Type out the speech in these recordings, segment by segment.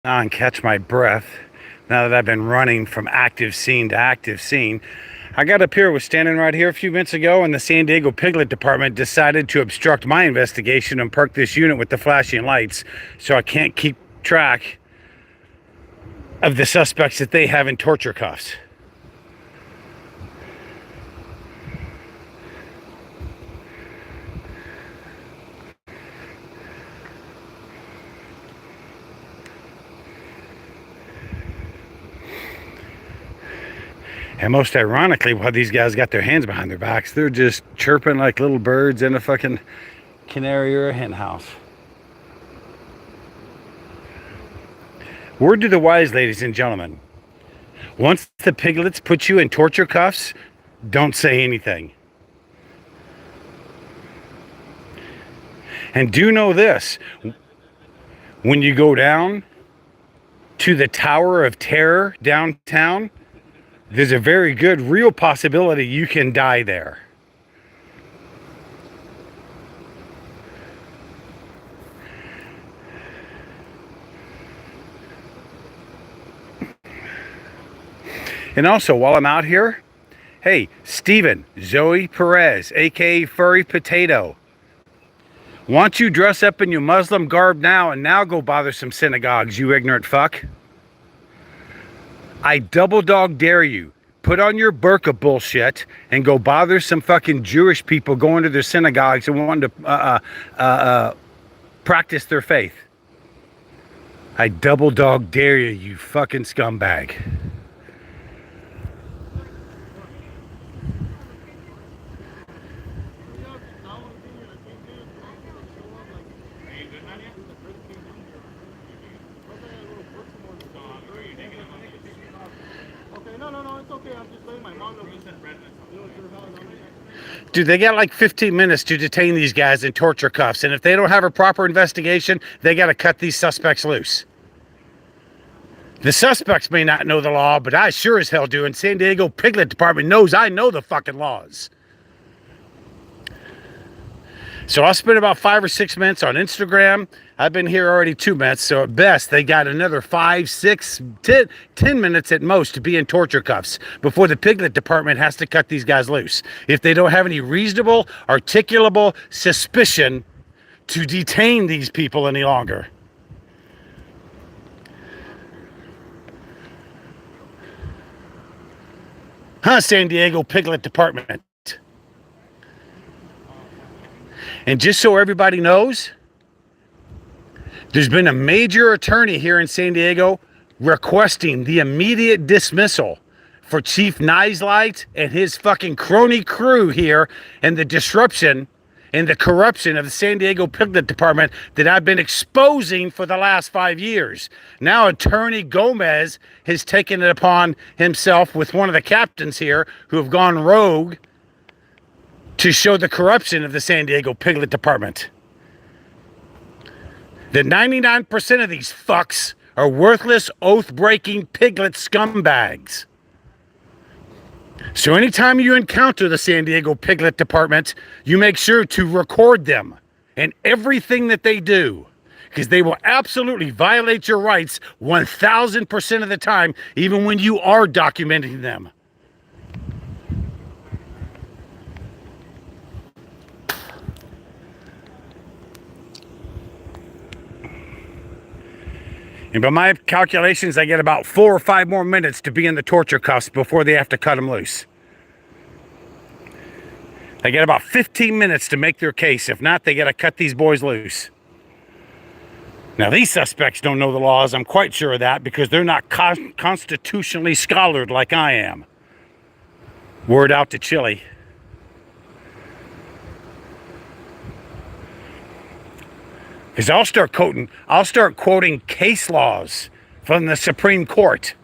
And catch my breath now that I've been running from active scene to active scene. I got up here, was standing right here a few minutes ago, and the San Diego Piglet Department decided to obstruct my investigation and park this unit with the flashing lights, so I can't keep track of the suspects that they have in torture cuffs. And most ironically, while these guys got their hands behind their backs, they're just chirping like little birds in a fucking canary or a hen house. Word to the wise, ladies and gentlemen. Once the piglets put you in torture cuffs, don't say anything. And do know this, when you go down to the Tower of Terror downtown, there's a very good real possibility you can die there. And also, while I'm out here, hey, Steven, Zoe Perez, aka Furry Potato, why don't you dress up in your Muslim garb now and now go bother some synagogues, you ignorant fuck? I double dog dare you. Put on your burqa bullshit and go bother some fucking Jewish people going to their synagogues and wanting to practice their faith. I double dog dare you, you fucking scumbag. Dude, they got like 15 minutes to detain these guys in torture cuffs, and if they don't have a proper investigation, they got to cut these suspects loose. The suspects may not know the law, but I sure as hell do, and San Diego Piglet Department knows I know the fucking laws. So I'll spend about 5 or 6 minutes on Instagram. I've been here already 2 minutes, so at best they got another 5, 6, 10 minutes at most to be in torture cuffs before the Piglet Department has to cut these guys loose. If they don't have any reasonable, articulable suspicion to detain these people any longer. Huh, San Diego Piglet Department? And just so everybody knows, there's been a major attorney here in San Diego requesting the immediate dismissal for Chief Nislight and his fucking crony crew here, and the disruption and the corruption of the San Diego Piglet Department that I've been exposing for the last 5 years. Now Attorney Gomez has taken it upon himself with one of the captains here who have gone rogue to show the corruption of the San Diego Piglet Department. That 99% of these fucks are worthless, oath-breaking piglet scumbags. So anytime you encounter the San Diego Piglet Department, you make sure to record them and everything that they do, because they will absolutely violate your rights 1,000% of the time, even when you are documenting them. And by my calculations, they get about 4 or 5 more minutes to be in the torture cuffs before they have to cut them loose. They get about 15 minutes to make their case. If not, they got to cut these boys loose. Now, these suspects don't know the laws. I'm quite sure of that, because they're not constitutionally scholared like I am. Word out to Chile. Because I'll start quoting case laws from the Supreme Court.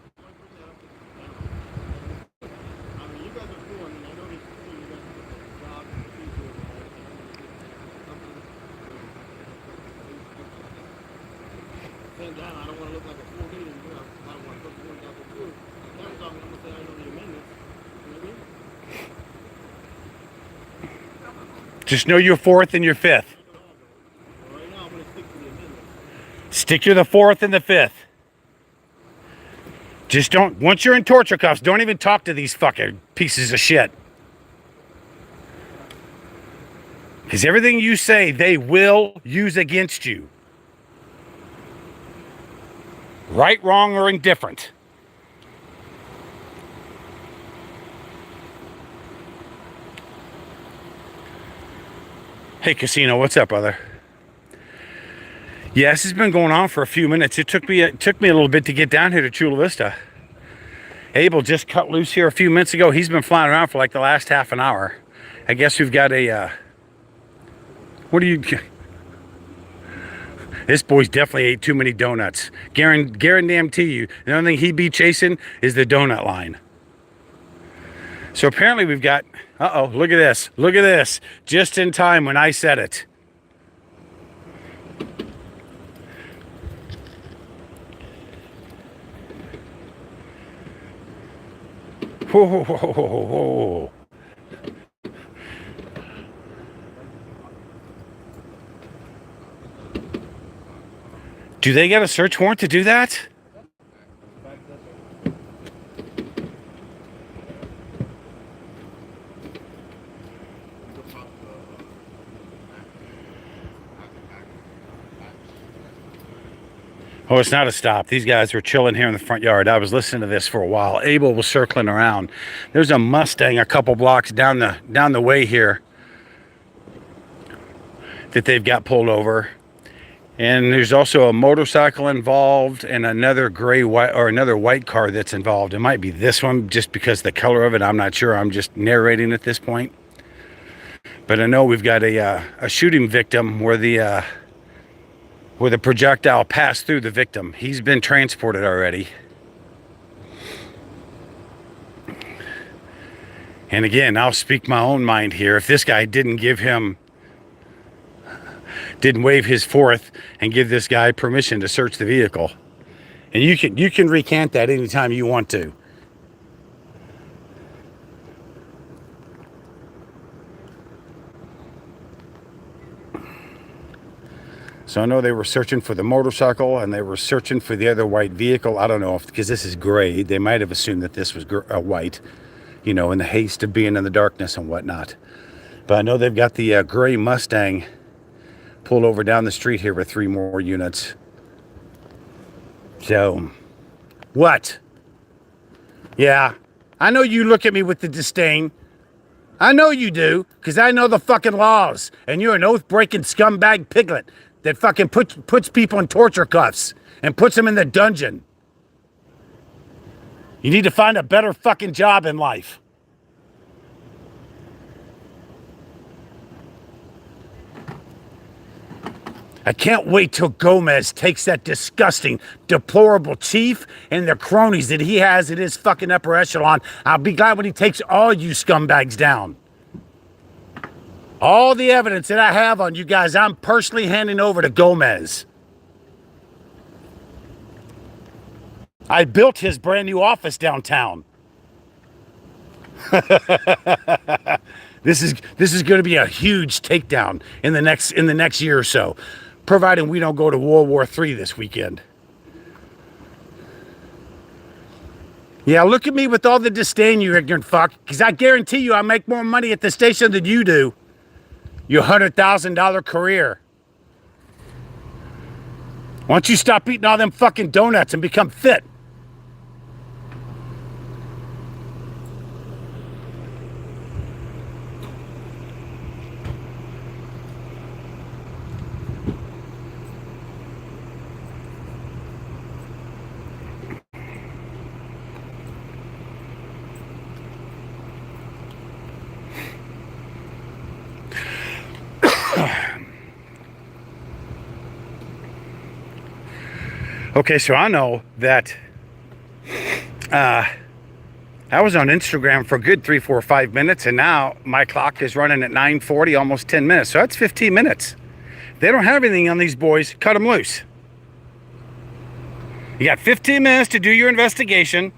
Just know your 4th and your 5th. Stick to the 4th and the 5th. Just don't, once you're in torture cuffs, don't even talk to these fucking pieces of shit. Because everything you say, they will use against you. Right, wrong, or indifferent. Hey, Casino, what's up, brother? Yeah, this has been going on for a few minutes. It took me a little bit to get down here to Chula Vista. Abel just cut loose here a few minutes ago. He's been flying around for like the last half an hour. I guess we've got a, what do you... This boy's definitely ate too many donuts. Guarantee you, the only thing he'd be chasing is the donut line. So apparently we've got, uh-oh, look at this. Look at this. Just in time when I said it. Whoa, whoa, whoa, whoa, whoa. Do they get a search warrant to do that? Oh, it's not a stop. These guys were chilling here in the front yard. I was listening to this for a while. Abel was circling around. There's a Mustang a couple blocks down the way here that they've got pulled over. And there's also a motorcycle involved and another another white car that's involved. It might be this one just because the color of it. I'm not sure. I'm just narrating at this point. But I know we've got a shooting victim where the projectile passed through the victim. He's been transported already. And again, I'll speak my own mind here. If this guy didn't waive his fourth and give this guy permission to search the vehicle. And you can recant that anytime you want to. So I know they were searching for the motorcycle and they were searching for the other white vehicle. I don't know if, because this is gray, they might have assumed that this was white, you know, in the haste of being in the darkness and whatnot. But I know they've got the gray Mustang pulled over down the street here with 3 more units. So, what? Yeah, I know you look at me with the disdain. I know you do, because I know the fucking laws. And you're an oath-breaking scumbag piglet that fucking puts people in torture cuffs and puts them in the dungeon. You need to find a better fucking job in life. I can't wait till Gomez takes that disgusting, deplorable chief and the cronies that he has in his fucking upper echelon. I'll be glad when he takes all you scumbags down. All the evidence that I have on you guys, I'm personally handing over to Gomez. I built his brand new office downtown. This is going to be a huge takedown in the next year or so, providing we don't go to World War III this weekend. Yeah, look at me with all the disdain, you ignorant fuck, because I guarantee you I make more money at the station than you do. Your $100,000 career. Why don't you stop eating all them fucking donuts and become fit? Okay, so I know that I was on Instagram for a good 3, 4, 5 minutes, and now my clock is running at 9:40, almost 10 minutes. So that's 15 minutes. They don't have anything on these boys. Cut them loose. You got 15 minutes to do your investigation.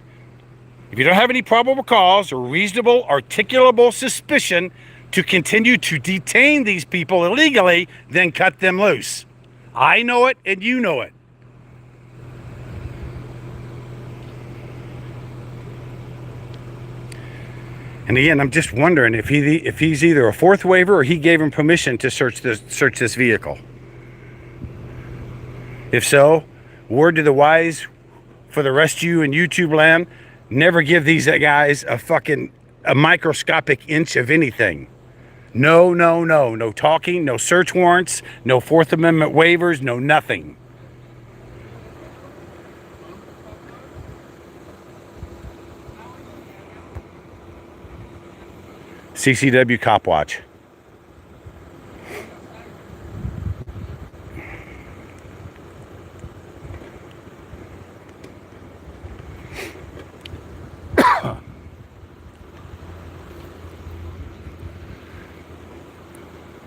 If you don't have any probable cause or reasonable articulable suspicion to continue to detain these people illegally, then cut them loose. I know it and you know it. And again, I'm just wondering if he's either a fourth waiver or he gave him permission to search this vehicle. If so, word to the wise for the rest of you in YouTube land, never give these guys a microscopic inch of anything. No, no, no. No talking, no search warrants, no Fourth Amendment waivers, no nothing. CCW Cop Watch.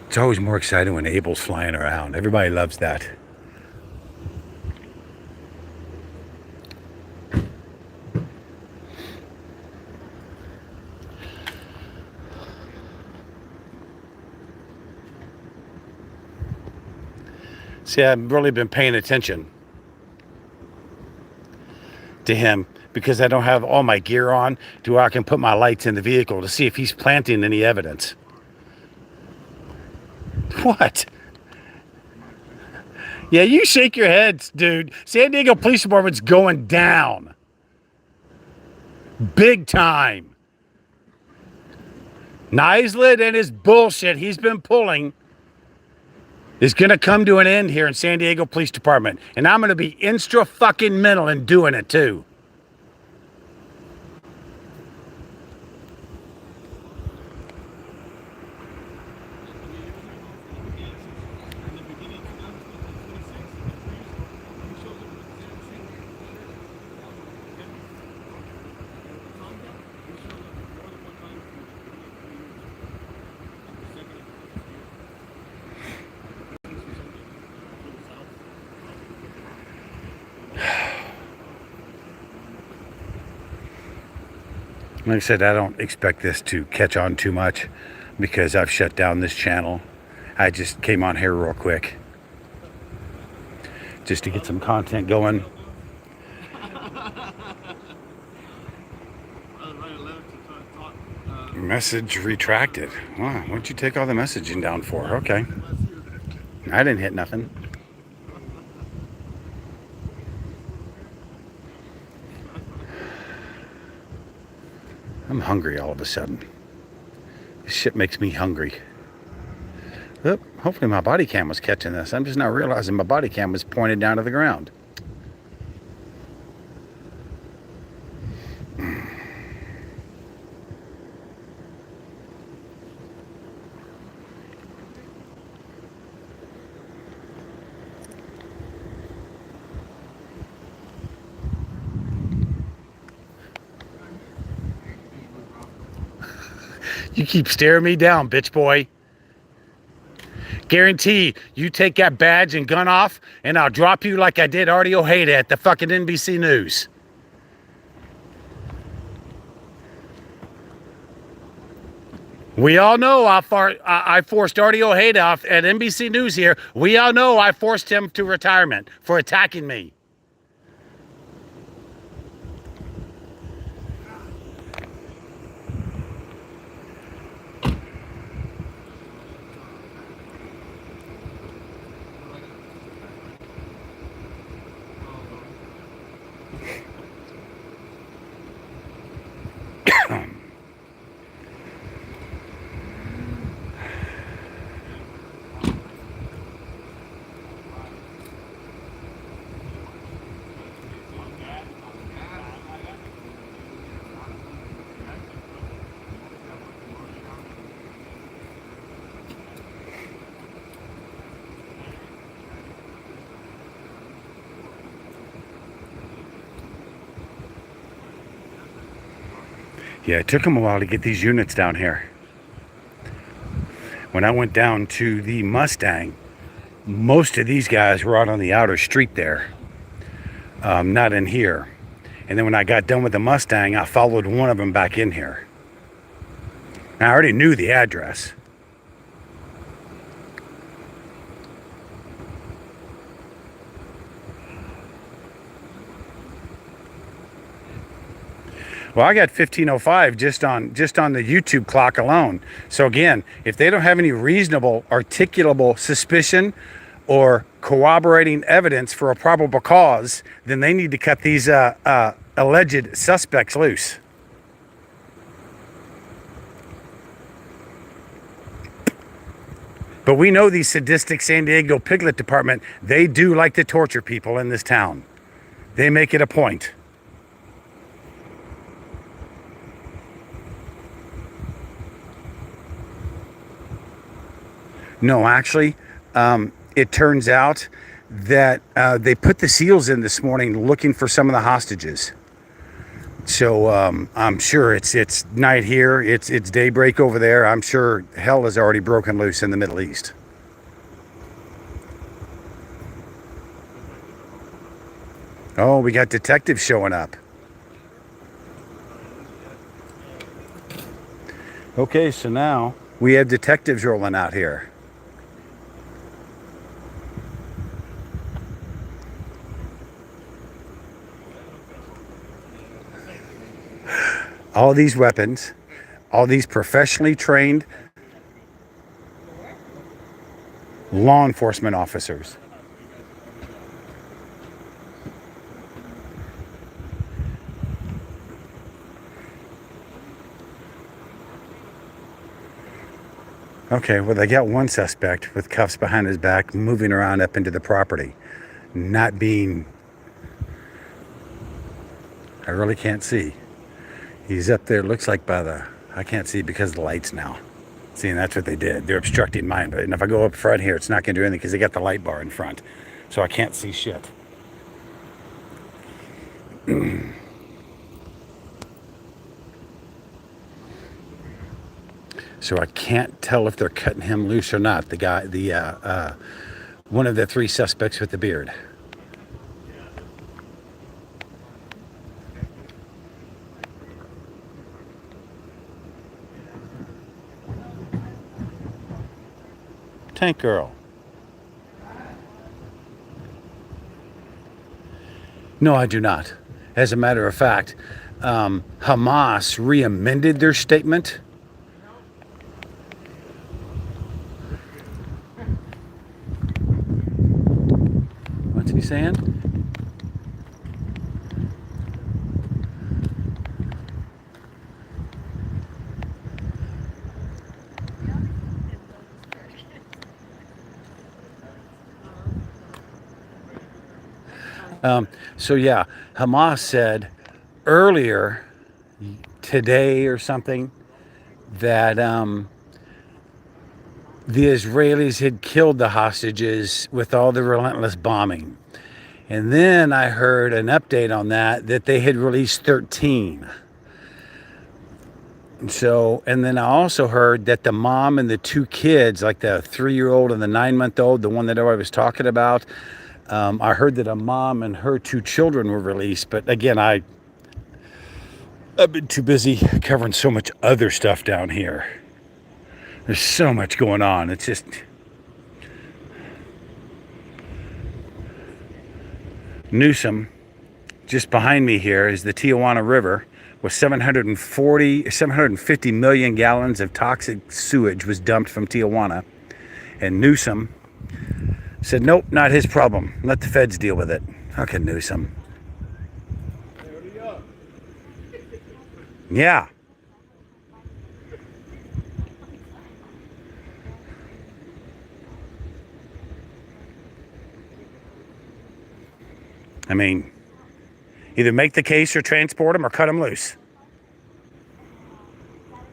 It's always more exciting when Abel's flying around. Everybody loves that. See, I've really been paying attention to him because I don't have all my gear on to where I can put my lights in the vehicle to see if he's planting any evidence. What? Yeah, you shake your heads, dude. San Diego Police Department's going down. Big time. Nislet and his bullshit he's been pulling is going to come to an end here in San Diego Police Department. And I'm going to be instrumental in doing it too. Like I said, I don't expect this to catch on too much because I've shut down this channel. I just came on here real quick just to get some content going. Message retracted. Wow, what'd you take all the messaging down for? Okay. I didn't hit nothing. I'm hungry all of a sudden. This shit makes me hungry. Oop, hopefully my body cam was catching this. I'm just not realizing my body cam was pointed down to the ground. You keep staring me down, bitch boy. Guarantee you take that badge and gun off, and I'll drop you like I did Artie Ojeda at the fucking NBC News. We all know I forced Artie Ojeda off at NBC News here. We all know I forced him to retirement for attacking me. Yeah, it took them a while to get these units down here. When I went down to the Mustang, most of these guys were out on the outer street there, not in here. And then when I got done with the Mustang, I followed one of them back in here. I already knew the address. Well, I got 1505 just on the YouTube clock alone. So again, if they don't have any reasonable, articulable suspicion or corroborating evidence for a probable cause, then they need to cut these alleged suspects loose. But we know these sadistic San Diego Piglet Department, they do like to torture people in this town. They make it a point. No, actually, it turns out that they put the SEALs in this morning looking for some of the hostages. So I'm sure it's night here, it's daybreak over there. I'm sure hell has already broken loose in the Middle East. Oh, we got detectives showing up. Okay, so now we have detectives rolling out here. All these weapons, all these professionally trained law enforcement officers. Okay, well, they got one suspect with cuffs behind his back moving around up into the property, not being, I really can't see. He's up there, looks like by the, I can't see because of the lights now. See, and that's what they did. They're obstructing mine. But and if I go up front here, it's not going to do anything because they got the light bar in front. So I can't see shit. So I can't tell if they're cutting him loose or not. The guy, one of the three suspects with the beard. Tank Girl. No, I do not. As a matter of fact, Hamas re-amended their statement. What's he saying? So yeah, Hamas said earlier today or something that the Israelis had killed the hostages with all the relentless bombing. And then I heard an update on that they had released 13. So, and then I also heard that the mom and the two kids, like the 3-year-old and the 9-month-old, the one that I was talking about, I heard that a mom and her 2 children were released. But again, I've been too busy covering so much other stuff down here. There's so much going on. It's just... Newsom, just behind me here, is the Tijuana River, with 750 million gallons of toxic sewage was dumped from Tijuana. And Newsom said, nope, not his problem. Let the feds deal with it. Okay, Newsom. Yeah. I mean, either make the case or transport them or cut them loose.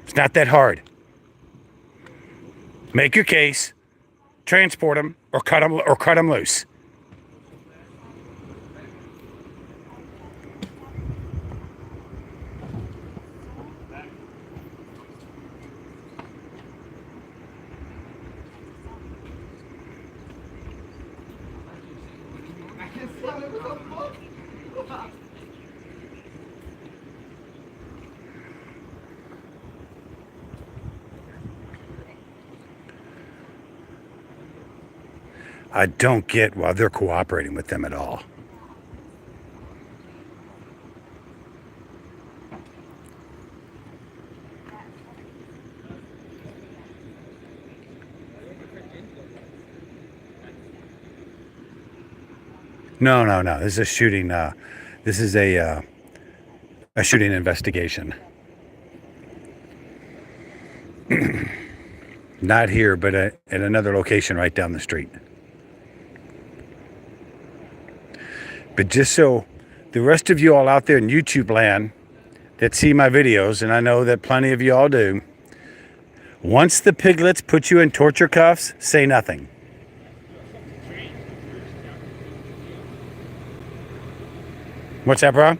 It's not that hard. Make your case, transport them, or cut them loose. I don't get why they're cooperating with them at all. No, no, no. This is a shooting. This is a shooting investigation. Not here, but at another location right down the street. But just so the rest of you all out there in YouTube land that see my videos, and I know that plenty of you all do, once the piglets put you in torture cuffs, say nothing. What's that, bro?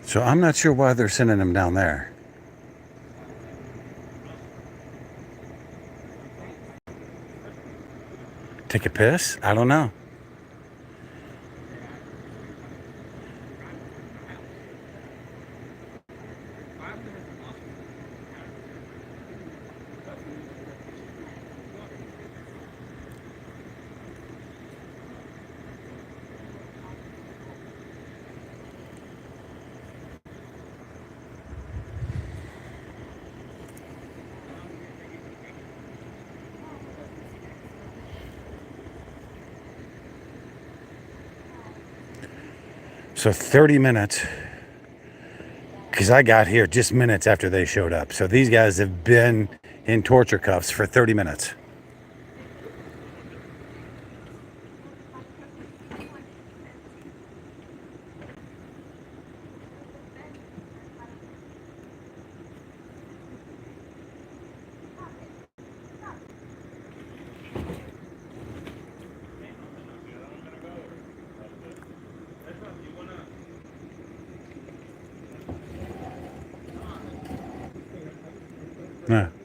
So I'm not sure why they're sending them down there. Take a piss? I don't know. So 30 minutes, because I got here just minutes after they showed up. So these guys have been in torture cuffs for 30 minutes.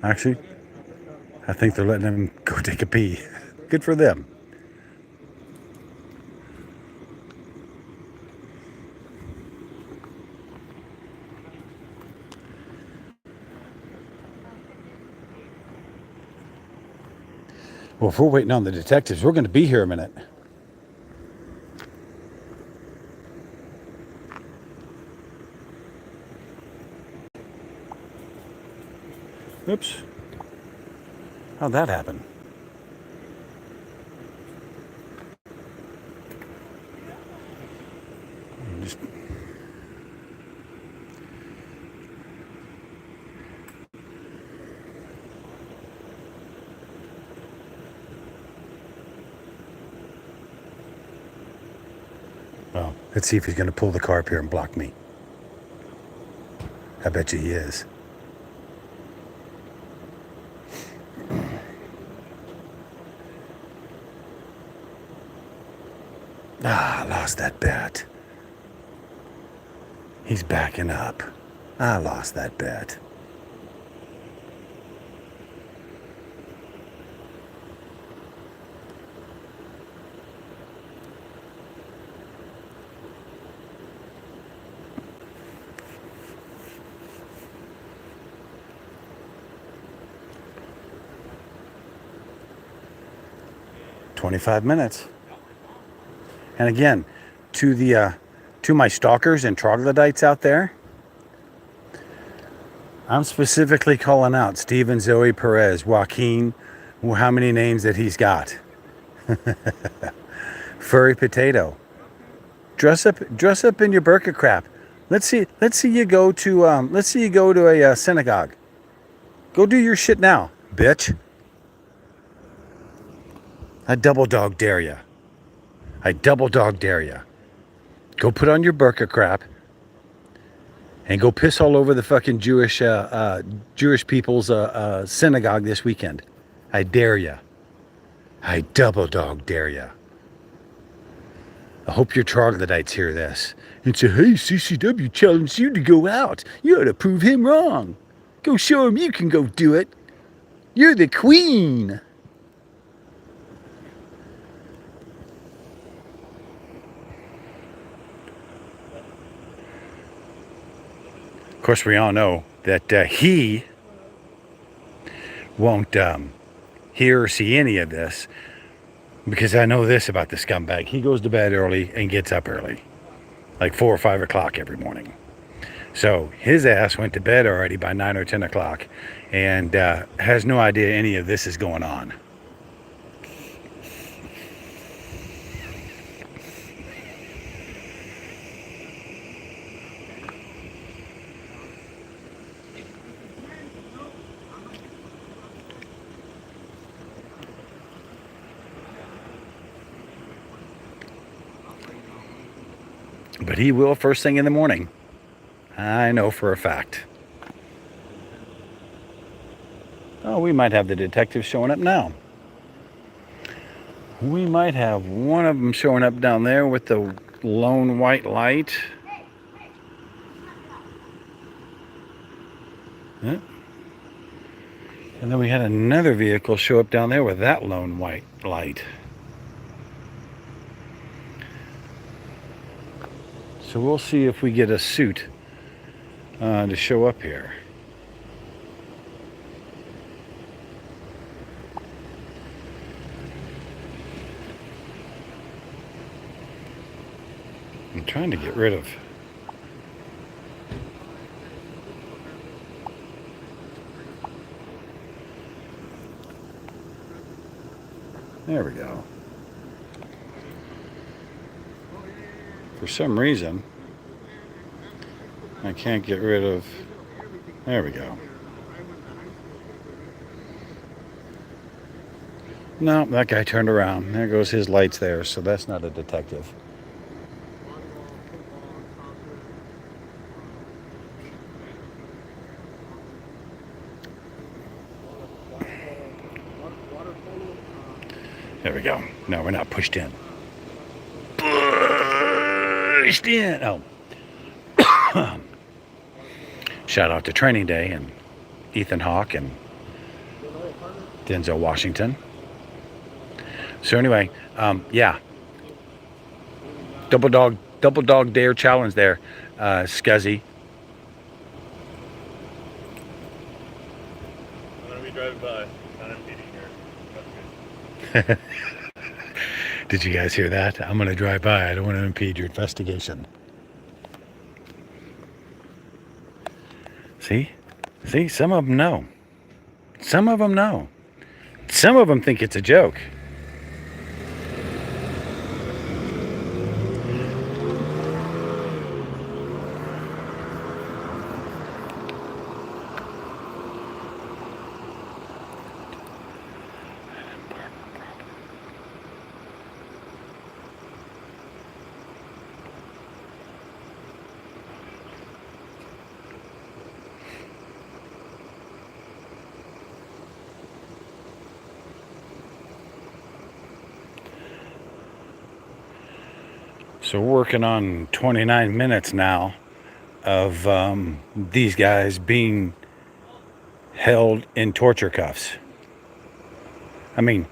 Actually, I think they're letting them go take a pee. Good for them. Well, if we're waiting on the detectives, we're going to be here a minute. Oops. How'd that happen? Just... Well, let's see if he's going to pull the car up here and block me. I bet you he is. I lost that bet. He's backing up. I lost that bet. "25 minutes. And again, to my stalkers and troglodytes out there, I'm specifically calling out Steven, Zoe, Perez, Joaquin, how many names that he's got. Furry Potato. Dress up in your burqa crap. Let's see you go to a synagogue. Go do your shit now, bitch. I double dog dare ya. I double dog dare ya. Go put on your burqa crap and go piss all over the fucking Jewish people's synagogue this weekend. I dare ya. I double dog dare ya. I hope your troglodytes hear this and say, "Hey, CCW challenged you to go out. You ought to prove him wrong. Go show him you can go do it. You're the queen." Of course, we all know that he won't hear or see any of this, because I know this about the scumbag. He goes to bed early and gets up early, like 4 or 5 o'clock every morning. So his ass went to bed already by 9 or 10 o'clock and has no idea any of this is going on. But he will first thing in the morning. I know for a fact. Oh, we might have the detectives showing up now. We might have one of them showing up down there with the lone white light. Yeah. And then we had another vehicle show up down there with that lone white light. So we'll see if we get a suit to show up here. I'm trying to get rid of. There we go. For some reason, I can't get rid of. There we go. No, that guy turned around. There goes his lights there, so that's not a detective. There we go. No, we're not pushed in. Pushed in. Oh. Shout out to Training Day and Ethan Hawke and Denzel Washington. So anyway, yeah. Double dog dare challenge there, Scuzzy. I'm gonna be driving by, not impeding here. Did you guys hear that? I'm gonna drive by. I don't want to impede your investigation. See, some of them know. Some of them know. Some of them think it's a joke. So we're working on 29 minutes now of these guys being held in torture cuffs. I mean,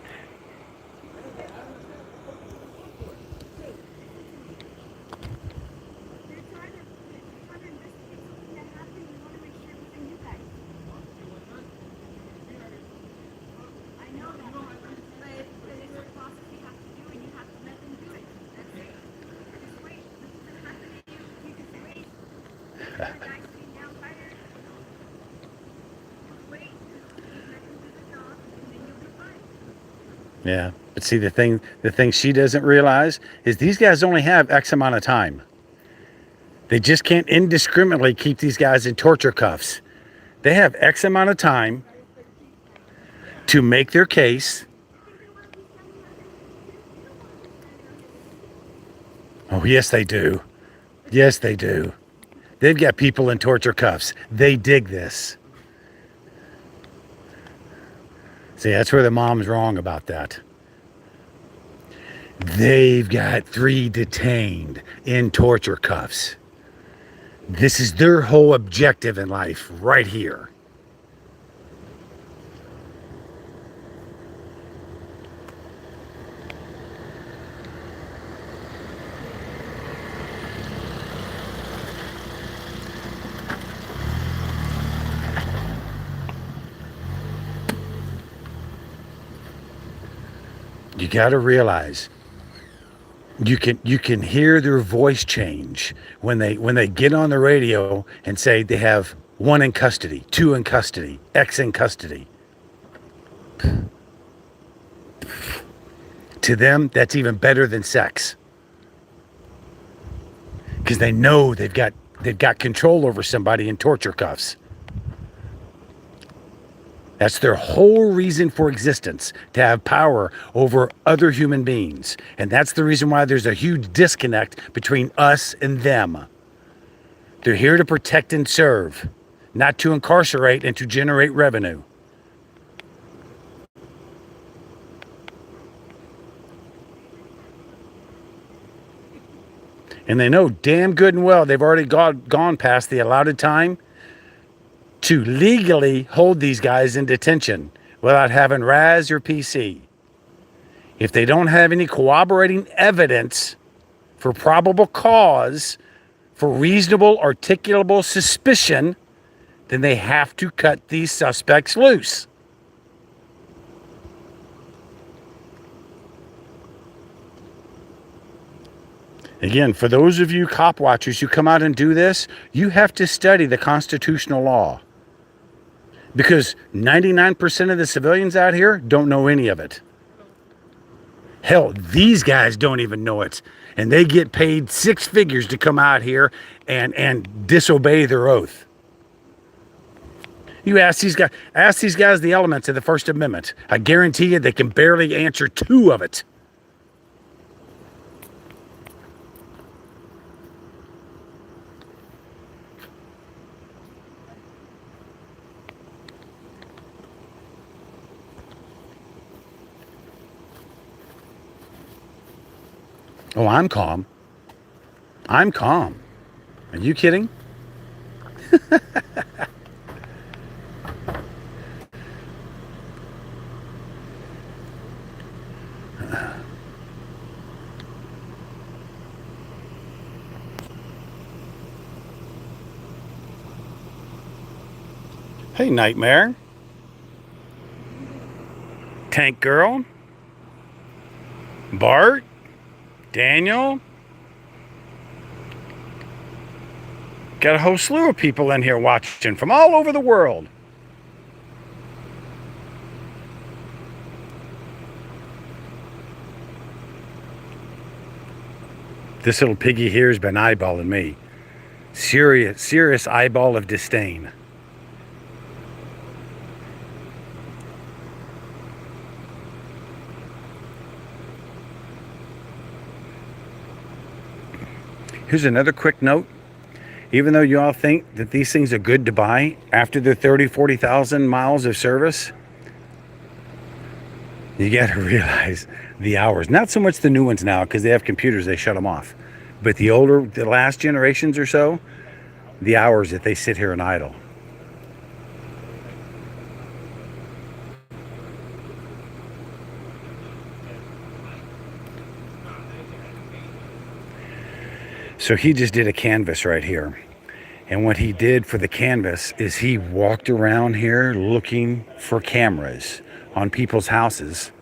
yeah. But see, the thing she doesn't realize is these guys only have X amount of time. They just can't indiscriminately keep these guys in torture cuffs. They have X amount of time to make their case. Oh, yes, they do. Yes, they do. They've got people in torture cuffs. They dig this. See, that's where the mom's wrong about that. They've got 3 detained in torture cuffs. This is their whole objective in life right here. You got to realize you can hear their voice change when they get on the radio and say they have 1 in custody, 2 in custody, X in custody. To them, that's even better than sex, because they know they've got control over somebody in torture cuffs. That's their whole reason for existence, to have power over other human beings. And that's the reason why there's a huge disconnect between us and them. They're here to protect and serve, not to incarcerate and to generate revenue. And they know damn good and well they've already gone past the allotted time to legally hold these guys in detention without having RAS or PC. If they don't have any corroborating evidence for probable cause, for reasonable articulable suspicion, then they have to cut these suspects loose. Again, for those of you cop watchers who come out and do this, you have to study the constitutional law. Because 99% of the civilians out here don't know any of it. Hell, these guys don't even know it. And they get paid 6 figures to come out here and disobey their oath. You ask these guys the elements of the First Amendment. I guarantee you they can barely answer 2 of it. Oh, I'm calm. I'm calm. Are you kidding? Hey, Nightmare. Tank Girl. Bart. Daniel. Got a whole slew of people in here watching from all over the world. This little piggy here has been eyeballing me. Serious eyeball of disdain. Here's another quick note. Even though you all think that these things are good to buy after their 30, 40,000 miles of service, you got to realize the hours. Not so much the new ones now, because they have computers, they shut them off. But the last generations or so, the hours that they sit here and idle. So he just did a canvas right here. And what he did for the canvas is he walked around here looking for cameras on people's houses,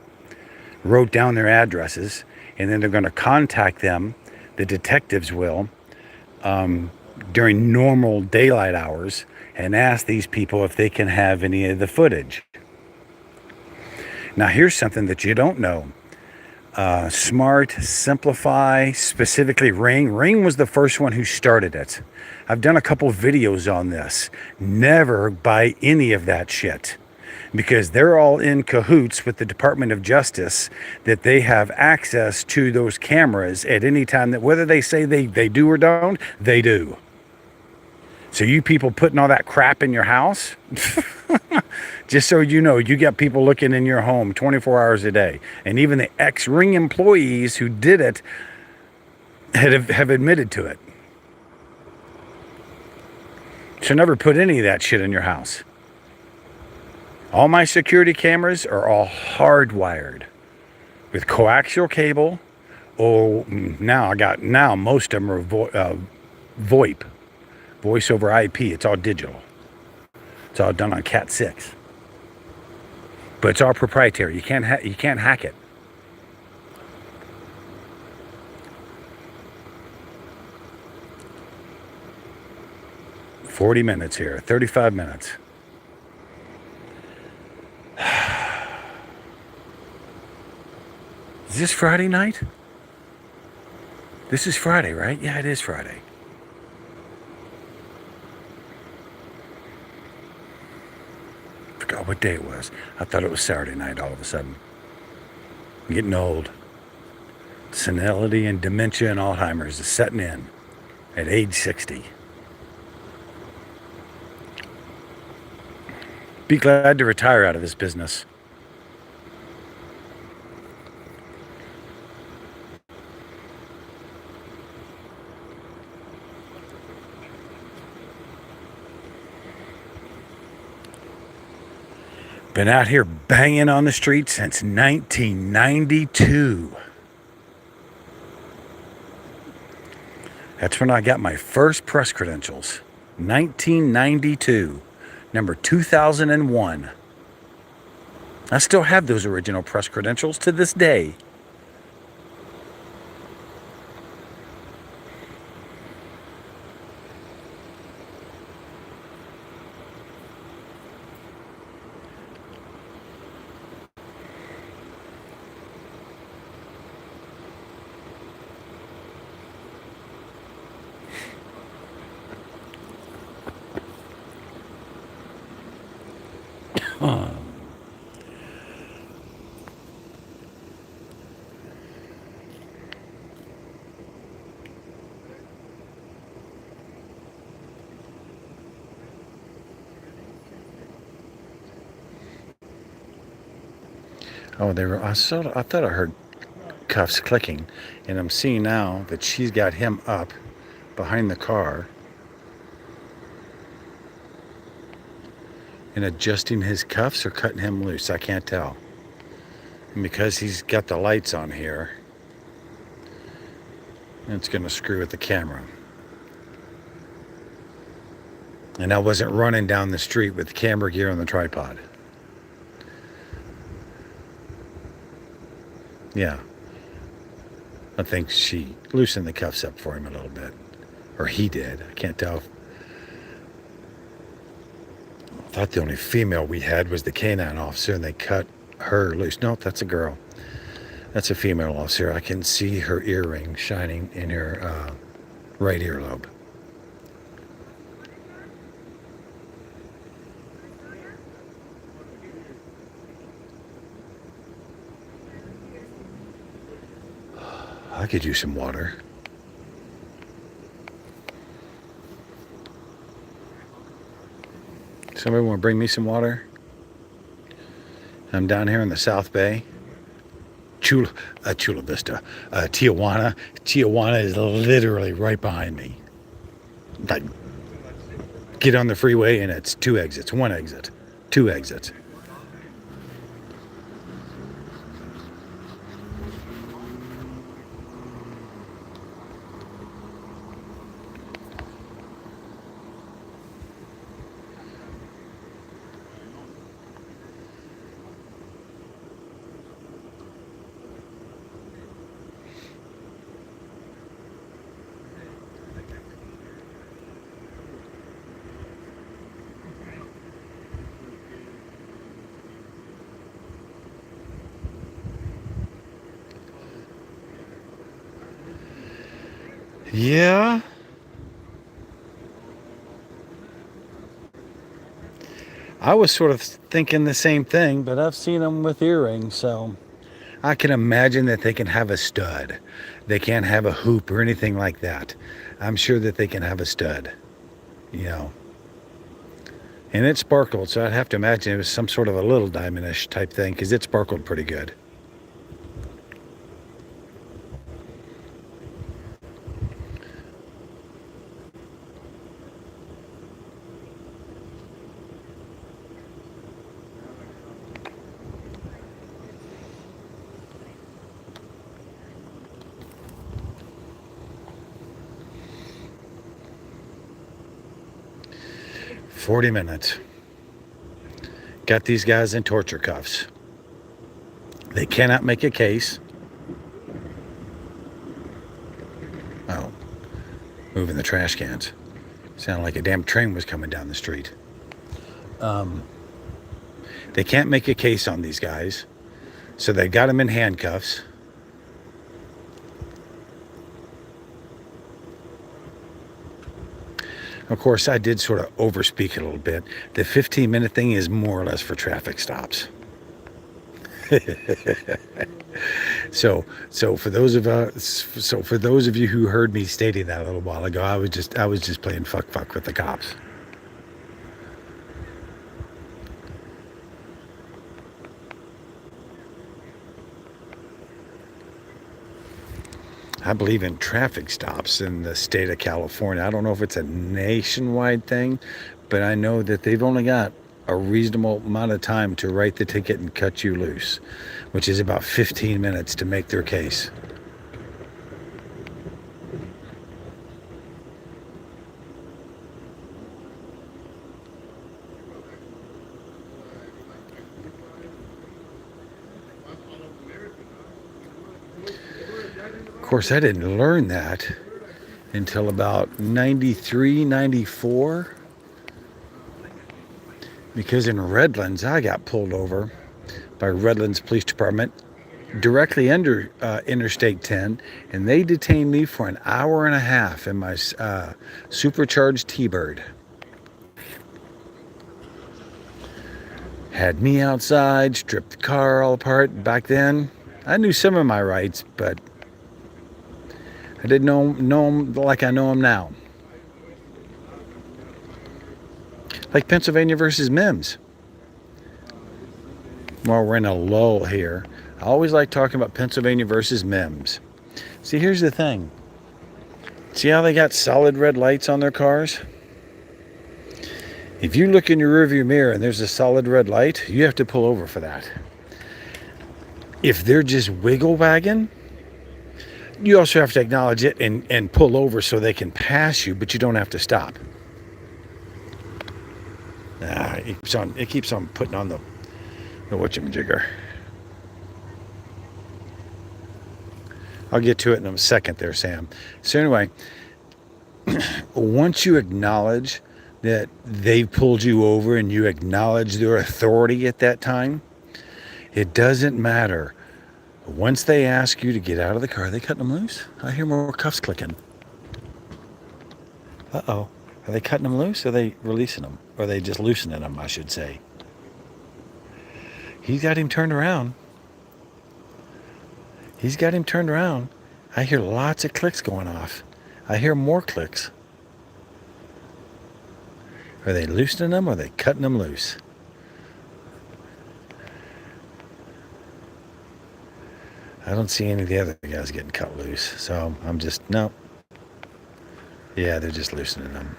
wrote down their addresses, and then they're going to contact them, the detectives will, during normal daylight hours, and ask these people if they can have any of the footage. Now here's something that you don't know. Smart, Simplify, specifically Ring. Ring was the first one who started it. I've done a couple videos on this. Never buy any of that shit, because they're all in cahoots with the Department of Justice, that they have access to those cameras at any time, that whether they say they do or don't, they do. So you people putting all that crap in your house, just so you know, you got people looking in your home 24 hours a day. And even the ex-Ring employees who did it have admitted to it. So never put any of that shit in your house. All my security cameras are all hardwired with coaxial cable. Now most of them are VoIP. Voice over IP. It's all digital. It's all done on Cat 6. But it's all proprietary. You can't hack it. 40 minutes here, 35 minutes. Is this Friday night? This is Friday, right? Yeah, it is Friday. Forgot what day it was. I thought it was Saturday night all of a sudden. I'm getting old. Senility and dementia and Alzheimer's is setting in at age 60. Be glad to retire out of this business. Been out here banging on the street since 1992. That's when I got my first press credentials. 1992. Number 2001. I still have those original press credentials to this day. Oh, they were. I thought I heard cuffs clicking, and I'm seeing now that she's got him up behind the car and adjusting his cuffs or cutting him loose. I can't tell. And because he's got the lights on here, it's going to screw with the camera. And I wasn't running down the street with the camera gear on the tripod. Yeah. I think she loosened the cuffs up for him a little bit. Or he did. I can't tell. I thought the only female we had was the canine officer, and they cut her loose. Nope, that's a girl. That's a female officer. I can see her earring shining in her right earlobe. I could use some water. Somebody want to bring me some water? I'm down here in the South Bay. Chula Vista. Tijuana. Tijuana is literally right behind me. Like, get on the freeway and it's two exits. One exit. Two exits. Yeah. I was sort of thinking the same thing, but I've seen them with earrings, so I can imagine that they can have a stud. They can't have a hoop or anything like that. I'm sure that they can have a stud, you know. And it sparkled, so I'd have to imagine it was some sort of a little diamondish type thing, because it sparkled pretty good. "40 minutes. Got these guys in torture cuffs. They cannot make a case." Oh, moving the trash cans. Sounded like a damn train was coming down the street. They can't make a case on these guys, so they got them in handcuffs. Of course, I did sort of overspeak it a little bit. The 15-minute thing is more or less for traffic stops. So for those of you who heard me stating that a little while ago, I was just playing fuck with the cops. I believe in traffic stops in the state of California. I don't know if it's a nationwide thing, but I know that they've only got a reasonable amount of time to write the ticket and cut you loose, which is about 15 minutes to make their case. Of course, I didn't learn that until about 93, 94. Because in Redlands, I got pulled over by Redlands Police Department directly under Interstate 10, and they detained me for an hour and a half in my supercharged T-Bird. Had me outside, stripped the car all apart. Back then, I knew some of my rights, but I didn't know them like I know them now. Like Pennsylvania versus Mims. Well, we're in a lull here. I always like talking about Pennsylvania versus Mims. See, here's the thing. See how they got solid red lights on their cars? If you look in your rearview mirror and there's a solid red light, you have to pull over for that. If they're just wiggle wagging, you also have to acknowledge it and pull over so they can pass you, but you don't have to stop. It keeps on putting on the whatchamajigger. I'll get to it in a second there, Sam. So anyway, once you acknowledge that they pulled you over and you acknowledge their authority at that time, it doesn't matter. Once they ask you to get out of the car, are they cutting them loose? I hear more cuffs clicking. Uh-oh. Are they cutting them loose or are they releasing them? Or are they just loosening them, I should say? He's got him turned around. He's got him turned around. I hear lots of clicks going off. I hear more clicks. Are they loosening them or are they cutting them loose? I don't see any of the other guys getting cut loose. So I'm just, no. Yeah, they're just loosening them.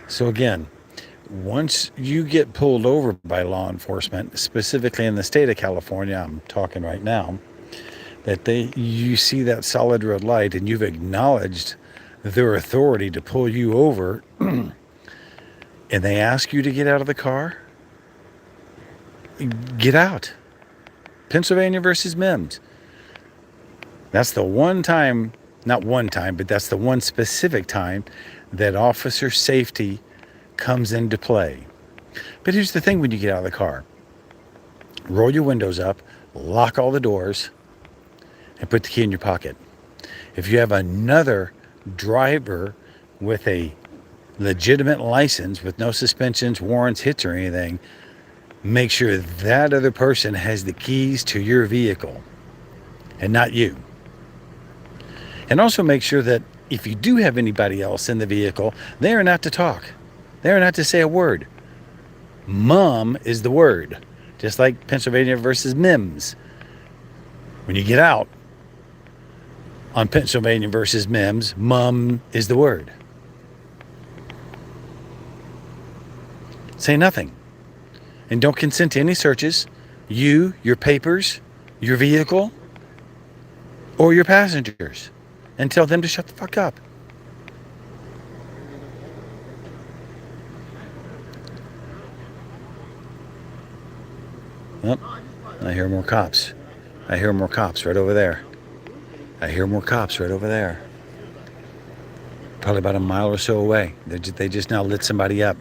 So again, once you get pulled over by law enforcement, specifically in the state of California, I'm talking right now, that you see that solid red light and you've acknowledged their authority to pull you over and they ask you to get out of the car, get out. Pennsylvania versus Mims. That's the one time, not one time, but that's the one specific time that officer safety comes into play. But here's the thing when you get out of the car. Roll your windows up, lock all the doors, and put the key in your pocket. If you have another driver with a legitimate license with no suspensions, warrants, hits, or anything, make sure that other person has the keys to your vehicle and not you. And also make sure that if you do have anybody else in the vehicle, they are not to talk. They are not to say a word. Mum is the word. Just like Pennsylvania versus Mims. When you get out on Pennsylvania versus Mims, mum is the word. Say nothing. And don't consent to any searches. You, your papers, your vehicle, or your passengers. And tell them to shut the fuck up. Oh, I hear more cops. I hear more cops right over there. I hear more cops right over there. Probably about a mile or so away. They just now lit somebody up.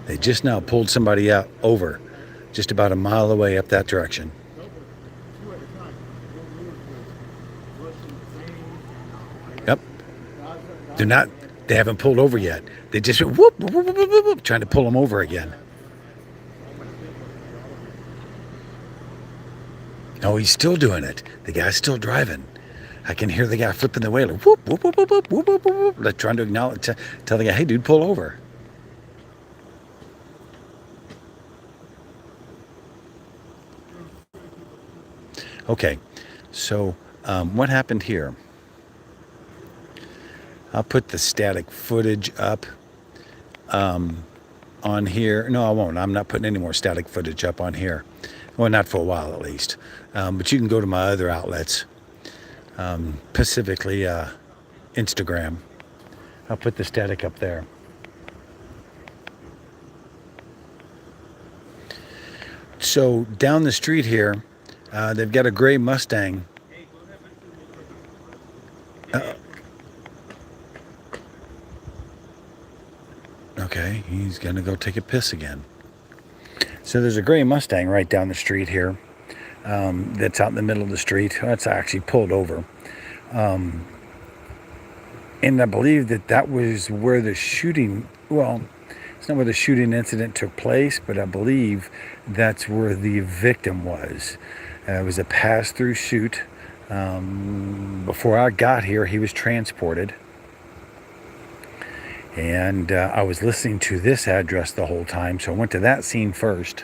They just now pulled somebody out over, just about a mile away up that direction. Yep. They're not. They haven't pulled over yet. They just whoop, whoop, whoop, whoop, whoop, whoop, trying to pull them over again. Oh, he's still doing it. The guy's still driving. I can hear the guy flipping the wheel. Whoop, whoop, whoop, whoop, whoop, whoop, whoop, whoop. Like trying to acknowledge, tell the guy, hey, dude, pull over. Okay, so what happened here? I'll put the static footage up on here. No, I won't. I'm not putting any more static footage up on here. Well, not for a while at least. But you can go to my other outlets, specifically Instagram. I'll put the static up there. So down the street here, they've got a gray Mustang. Okay, he's gonna go take a piss again. So there's a gray Mustang right down the street here. That's out in the middle of the street. That's actually pulled over. And I believe that was where the shooting, well, it's not where the shooting incident took place, but I believe that's where the victim was. It was a pass-through shoot. Before I got here, he was transported. And I was listening to this address the whole time, so I went to that scene first.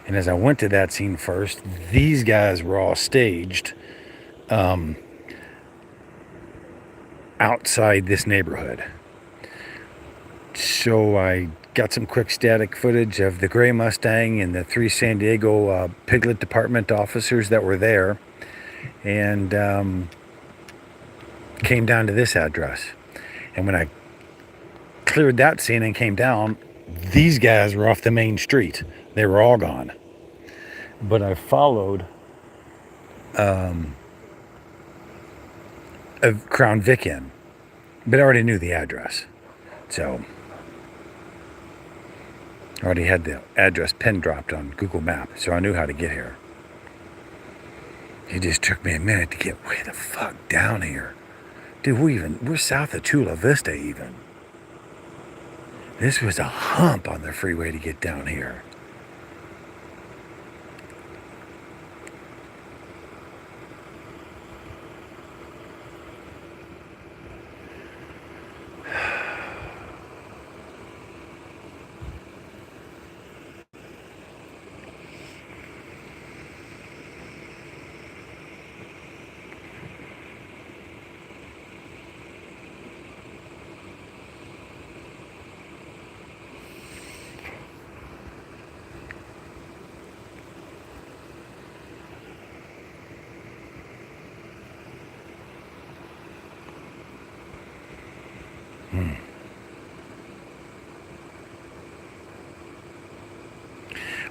And as I went to that scene first, these guys were all staged outside this neighborhood. So I got some quick static footage of the gray Mustang and the 3 San Diego Piglet Department officers that were there, and came down to this address. And when I cleared that scene and came down, these guys were off the main street. They were all gone. But I followed a Crown Vic in, but I already knew the address. So I already had the address pin dropped on Google Maps, so I knew how to get here. It just took me a minute to get way the fuck down here. Dude, we're south of Chula Vista even. This was a hump on the freeway to get down here.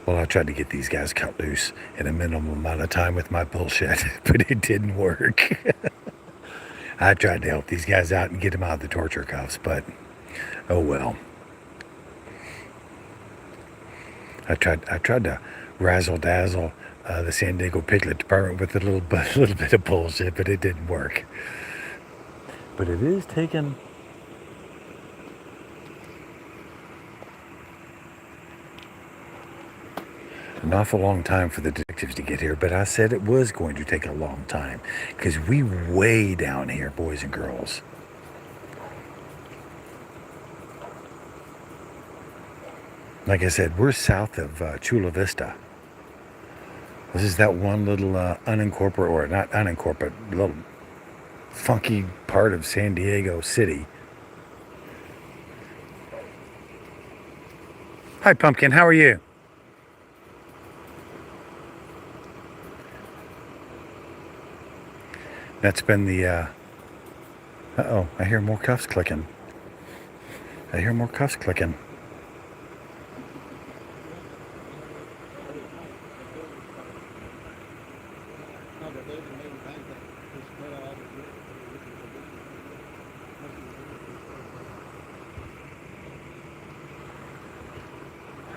Well, I tried to get these guys cut loose in a minimum amount of time with my bullshit, but it didn't work. I tried to help these guys out and get them out of the torture cuffs, but oh well. I tried to razzle dazzle the San Diego Piglet Department with a little bit of bullshit, but it didn't work. But it is taking an awful long time for the detectives to get here, but I said it was going to take a long time because we way down here, boys and girls. Like I said, we're south of Chula Vista. This is that one little unincorporated, or not unincorporated, little funky part of San Diego City. Hi, Pumpkin. How are you? That's been the, uh-oh, I hear more cuffs clicking. I hear more cuffs clicking.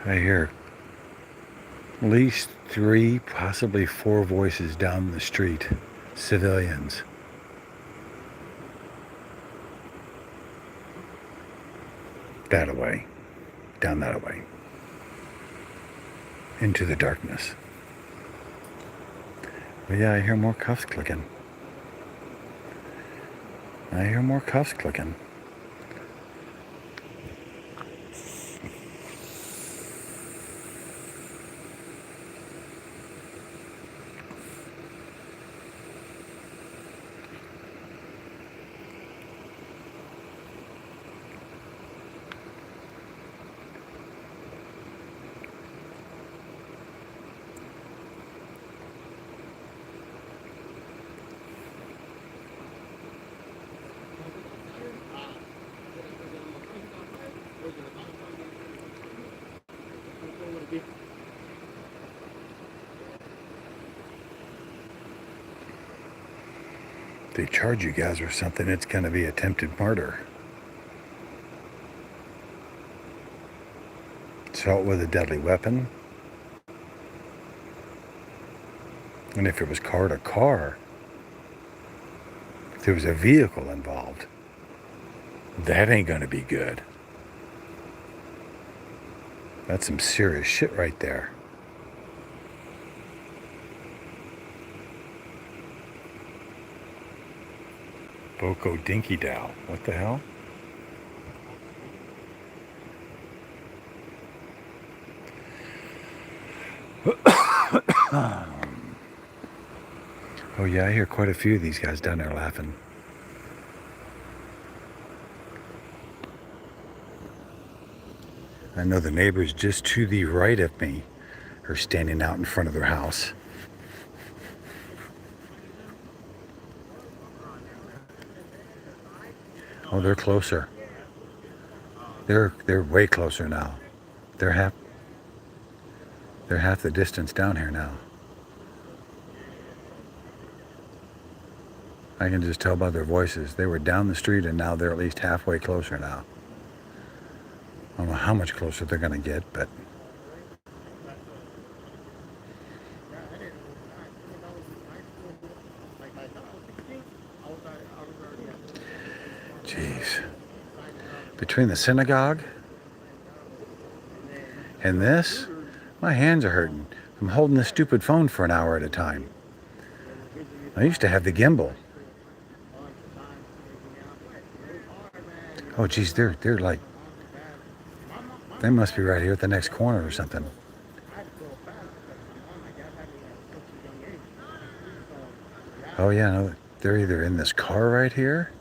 I hear at least 3, possibly 4 voices down the street. Civilians. That away. Down that away. Into the darkness. But yeah, I hear more cuffs clicking. I hear more cuffs clicking. They charge you guys with something, it's going to be attempted murder. Assault with a deadly weapon. And if it was car to car, if there was a vehicle involved, that ain't going to be good. That's some serious shit right there. Boko Dinky Dow. What the hell? Oh yeah, I hear quite a few of these guys down there laughing. I know the neighbors just to the right of me are standing out in front of their house. Oh, they're closer. They're way closer now. They're half the distance down here now. I can just tell by their voices. They were down the street and now they're at least halfway closer now. I don't know how much closer they're going to get, but... Jeez. Between the synagogue and this, my hands are hurting. I'm holding this stupid phone for an hour at a time. I used to have the gimbal. Oh, geez, they're like... They must be right here at the next corner or something. Oh, yeah, no, they're either in this car right here.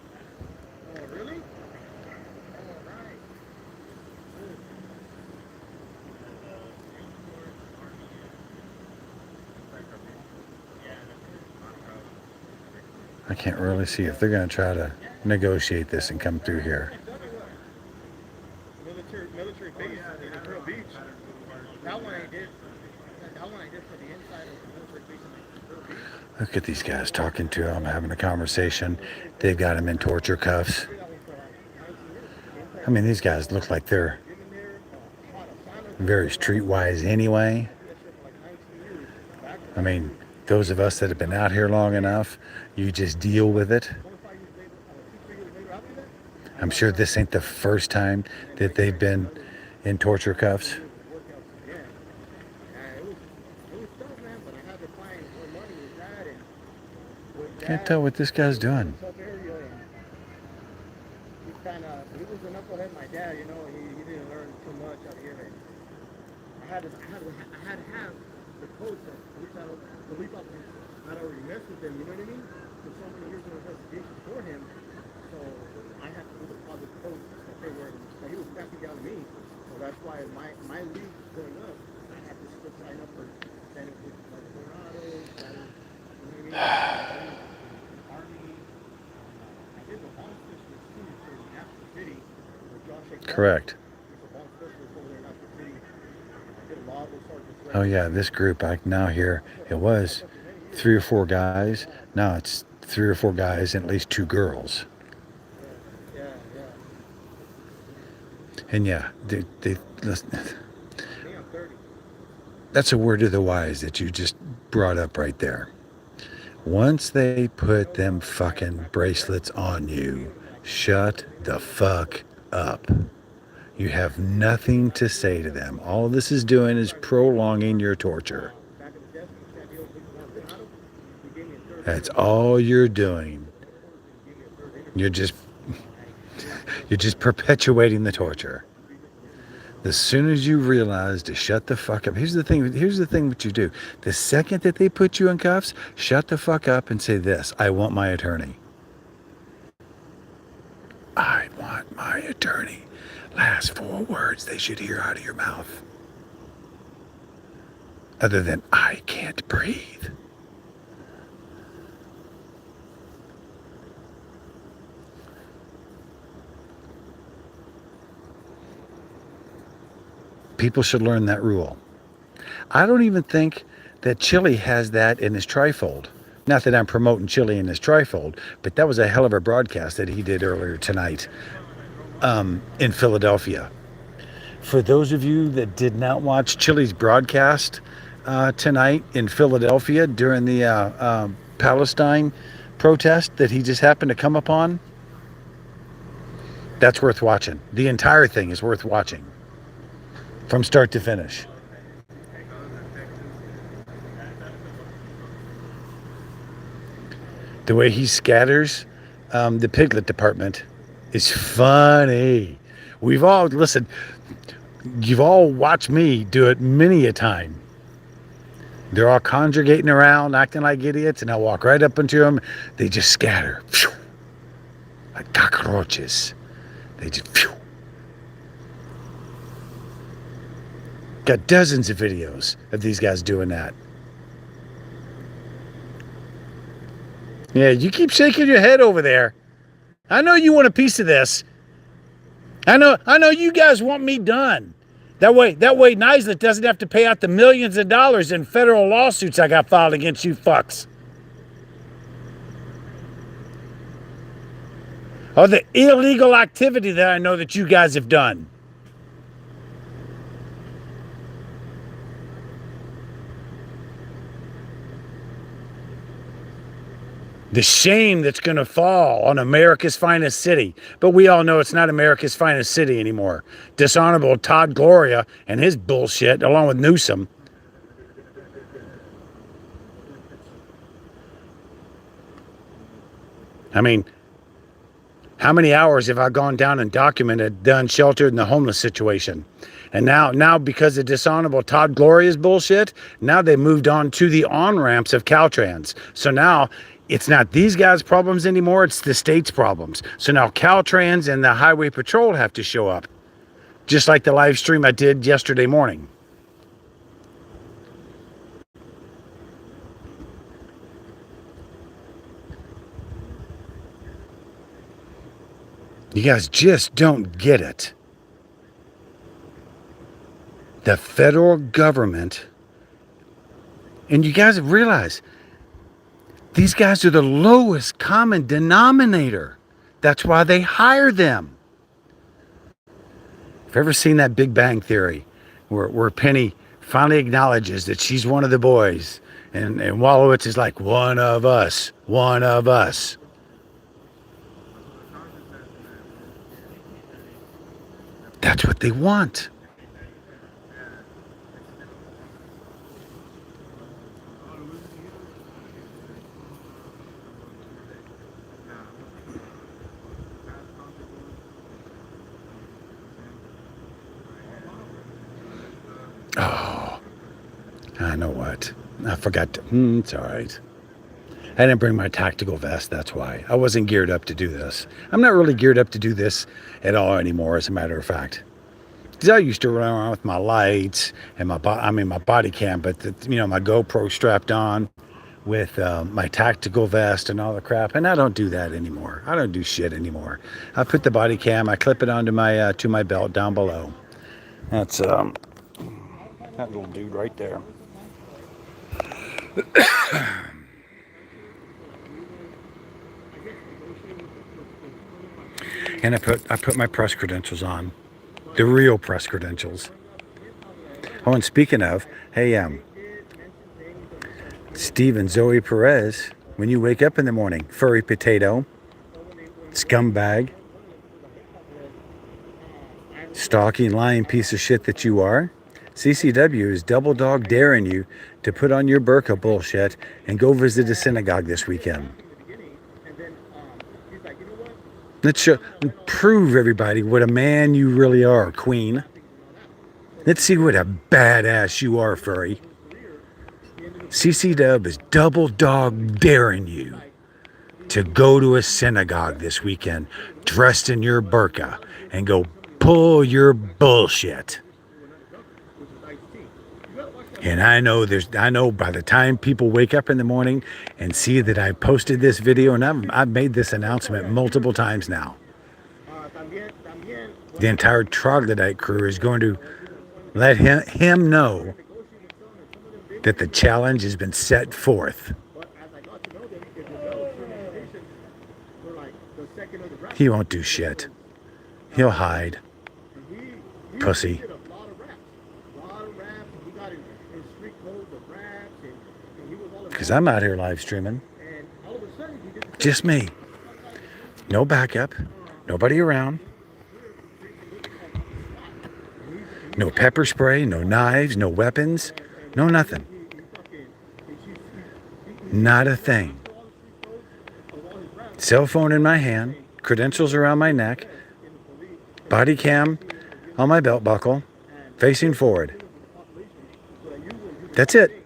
I can't really see if they're going to try to negotiate this and come through here. Military base in Imperial Beach. That one I did. That one I did for the inside of the military base in Imperial Beach. Look at these guys talking to him, having a conversation. They've got him in torture cuffs. I mean, these guys look like they're very streetwise anyway. I mean, those of us that have been out here long enough, you just deal with it. I'm sure this ain't the first time that they've been in torture cuffs. Can't tell what this guy's doing. He was a knucklehead, my dad, you know, he didn't learn too much out here. I had to have the coach that police officers had already messed with him, you know what I mean? For so many years of investigation for him, so I had to do the positive coach that they were, that he was cracking down to me. So that's why my league going up, I had to still sign up for standing with like Colorado, you know what I mean? Army. I did the bomb specialist too for National City. Correct. Oh yeah, this group I now hear, it was 3 or 4 guys. Now it's 3 or 4 guys and at least 2 girls. And yeah, they listen, That's a word of the wise that you just brought up right there. Once they put them fucking bracelets on you, shut the fuck up. You have nothing to say to them. All this is doing is prolonging your torture. That's all you're doing. You're just perpetuating the torture. As soon as you realize to shut the fuck up, here's the thing what you do. The second that they put you in cuffs, shut the fuck up and say this: I want my attorney. I want my attorney. Last 4 words they should hear out of your mouth. Other than, I can't breathe. People should learn that rule. I don't even think that Chili has that in his trifold. Not that I'm promoting Chili in his trifold, but that was a hell of a broadcast that he did earlier tonight in Philadelphia. For those of you that did not watch Chili's broadcast tonight in Philadelphia during the Palestine protest that he just happened to come upon, that's worth watching. The entire thing is worth watching from start to finish. The way he scatters the Piglet department is funny. We've all, listen, you've all watched me do it many a time. They're all congregating around, acting like idiots, and I walk right up into them. They just scatter. Phew, like cockroaches. They just, phew. Got dozens of videos of these guys doing that. Yeah, you keep shaking your head over there. I know you want a piece of this. I know you guys want me done. That way Nislet doesn't have to pay out the millions of dollars in federal lawsuits I got filed against you fucks. Or the illegal activity that I know that you guys have done. The shame that's going to fall on America's finest city. But we all know it's not America's finest city anymore. Dishonorable Todd Gloria and his bullshit, along with Newsom. I mean, how many hours have I gone down and documented the unsheltered and the homeless situation? And now because of dishonorable Todd Gloria's bullshit, now they moved on to the on-ramps of Caltrans. So now it's not these guys' problems anymore, it's the state's problems. So now Caltrans and the Highway Patrol have to show up. Just like the live stream I did yesterday morning. You guys just don't get it. The federal government, and you guys realize, these guys are the lowest common denominator. That's why they hire them. Have you ever seen that Big Bang Theory where Penny finally acknowledges that she's one of the boys, and Wallowitz is like, one of us, one of us. That's what they want. Oh, I know what. I forgot to, it's all right. I didn't bring my tactical vest, that's why. I wasn't geared up to do this. I'm not really geared up to do this at all anymore, as a matter of fact. Because I used to run around with my lights and my body cam, but my GoPro strapped on with my tactical vest and all the crap, and I don't do that anymore. I don't do shit anymore. I put the body cam, I clip it onto my to my belt down below. That's that little dude right there. And I put my press credentials on, the real press credentials. Oh, and speaking of, hey, Steve and Zoe Perez, when you wake up in the morning, furry potato, scumbag, stalking, lying piece of shit that you are, CCW is double dog daring you to put on your burqa bullshit and go visit a synagogue this weekend. Let's prove everybody what a man you really are, queen. Let's see what a badass you are, furry. CCW is double dog daring you to go to a synagogue this weekend dressed in your burqa and go pull your bullshit. And I know by the time people wake up in the morning and see that I posted this video, and I've made this announcement multiple times now, the entire troglodyte crew is going to let him know that the challenge has been set forth. He won't do shit. He'll hide. Pussy. Because I'm out here live streaming. Just me. No backup. Nobody around. No pepper spray, no knives, no weapons, no nothing. Not a thing. Cell phone in my hand, credentials around my neck, body cam on my belt buckle, facing forward. That's it.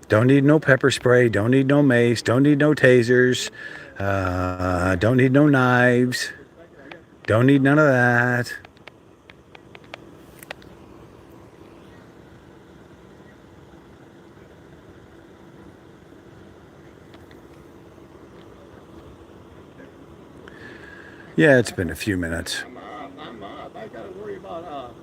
Don't need no pepper spray, don't need no mace, don't need no tasers, don't need no knives, don't need none of that. Yeah, it's been a few minutes. I got to worry about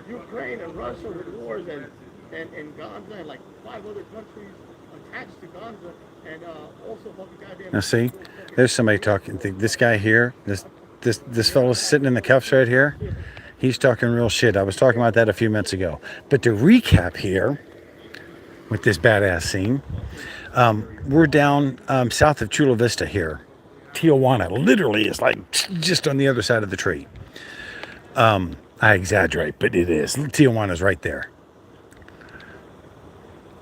Ukraine and Russia with wars and Gaza and like 5 other countries attached to Gaza and also fucking goddamn. Now see, there's somebody talking. This guy here, this fellow's sitting in the cuffs right here. He's talking real shit. I was talking about that a few minutes ago. But to recap here, with this badass scene, we're down south of Chula Vista here. Tijuana literally is like just on the other side of the tree. I exaggerate, but it is. Tijuana's right there.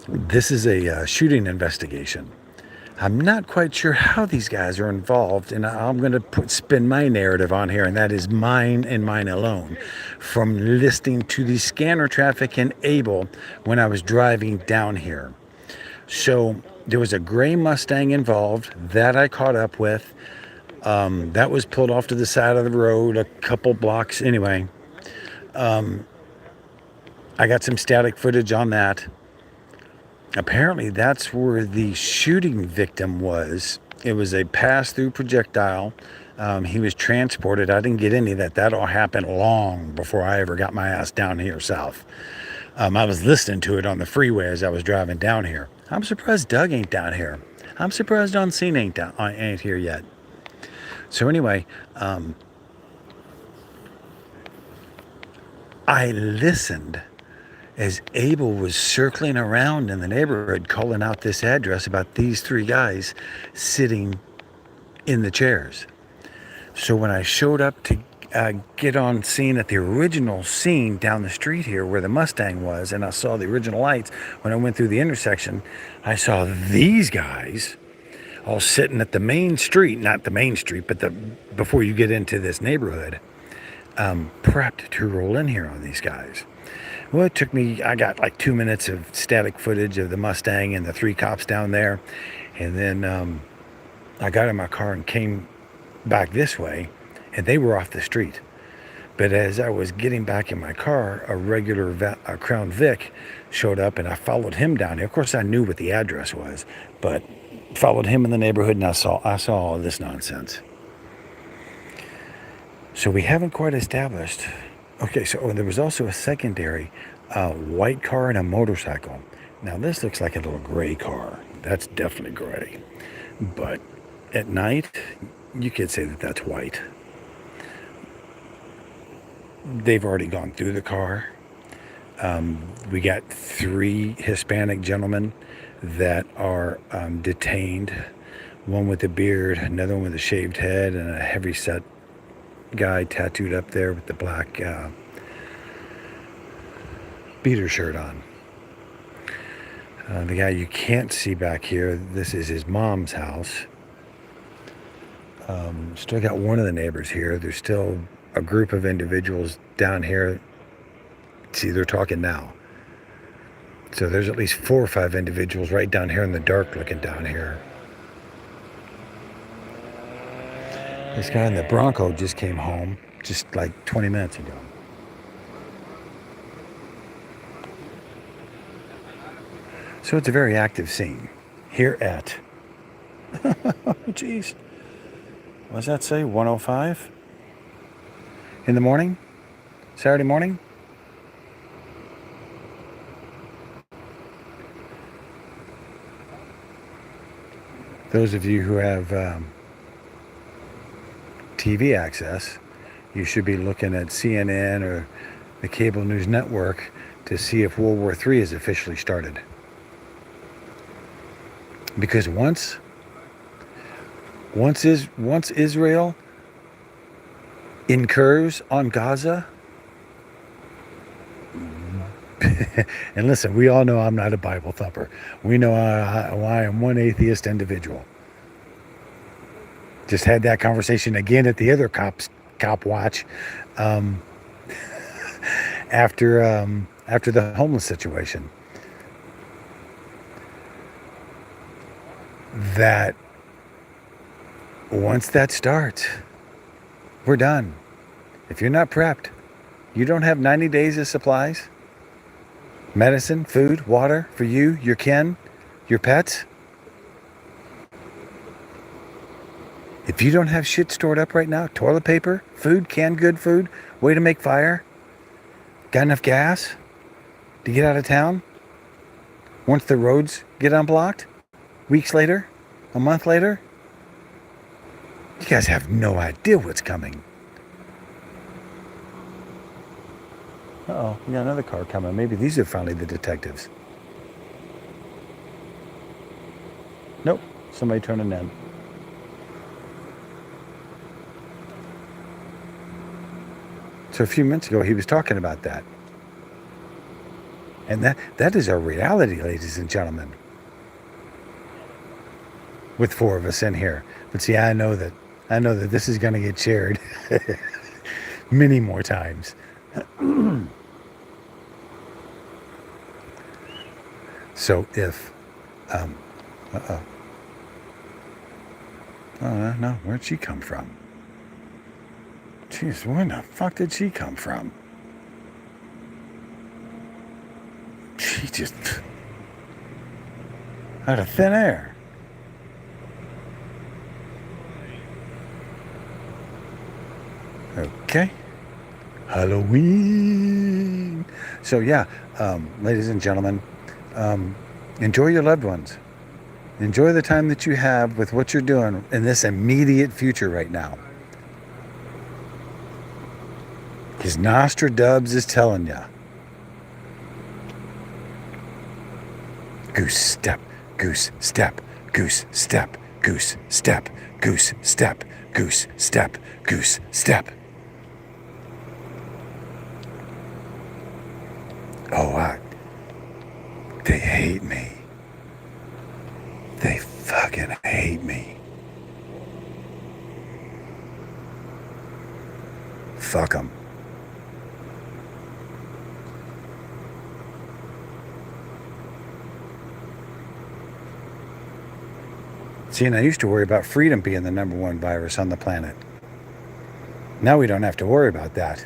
This is a shooting investigation. I'm not quite sure how these guys are involved, and I'm going to spin my narrative on here, and that is mine and mine alone, from listening to the scanner traffic in Able when I was driving down here. So there was a gray Mustang involved that I caught up with. That was pulled off to the side of the road a couple blocks. Anyway, I got some static footage on that. Apparently, that's where the shooting victim was. It was a pass-through projectile. He was transported. I didn't get any of that. That all happened long before I ever got my ass down here south. I was listening to it on the freeway as I was driving down here. I'm surprised Doug ain't down here. I'm surprised John Cena ain't here yet. So anyway, I listened as Abel was circling around in the neighborhood calling out this address about these 3 guys sitting in the chairs. So when I showed up to get on scene at the original scene down the street here where the Mustang was, and I saw the original lights, when I went through the intersection, I saw these guys all sitting at the main street, not the main street, but before you get into this neighborhood, prepped to roll in here on these guys. Well, it took me, I got like 2 minutes of static footage of the Mustang and the 3 cops down there. And then I got in my car and came back this way, and they were off the street. But as I was getting back in my car, a regular Crown Vic showed up, and I followed him down here. Of course, I knew what the address was, but followed him in the neighborhood, and I saw all of this nonsense. So we haven't quite established. Okay, so there was also a secondary white car and a motorcycle. Now this looks like a little gray car. That's definitely gray. But at night, you could say that that's white. They've already gone through the car. We got 3 Hispanic gentlemen that are detained. One with a beard, another one with a shaved head, and a heavy-set guy tattooed up there with the black beater shirt on. The guy you can't see back here, this is his mom's house. Still got one of the neighbors here. There's still a group of individuals down here. See, they're talking now. So there's at least 4 or 5 individuals right down here in the dark looking down here. This guy in the Bronco just came home just like 20 minutes ago. So it's a very active scene here at, jeez, what does that say, 105 in the morning, Saturday morning? Those of you who have TV access, you should be looking at CNN or the cable news network to see if World War III has officially started. Because once Israel incurs on Gaza, and listen, we all know I'm not a Bible thumper. We know I am one atheist individual. Just had that conversation again at the other cop watch after the homeless situation. That once that starts, we're done. If you're not prepped, you don't have 90 days of supplies, medicine, food, water for you, your kin, your pets. If you don't have shit stored up right now, toilet paper, food, canned good food, way to make fire, got enough gas to get out of town once the roads get unblocked, weeks later, a month later, you guys have no idea what's coming. Uh-oh, we got another car coming. Maybe these are finally the detectives. Nope, somebody turning in. So a few minutes ago, he was talking about that. And that is our reality, ladies and gentlemen. With 4 of us in here. But see, I know that this is going to get shared many more times. So if, oh no, where'd she come from? Jeez, where the fuck did she come from? She just out of thin air. Okay. Halloween. So yeah, ladies and gentlemen, enjoy your loved ones. Enjoy the time that you have with what you're doing in this immediate future right now. Because Nostradamus is telling you. Goose step, goose step, goose step, goose step, goose step, goose step, goose step. Oh, they hate me. They fucking hate me. Fuck them. See, and I used to worry about freedom being the #1 virus on the planet. Now we don't have to worry about that.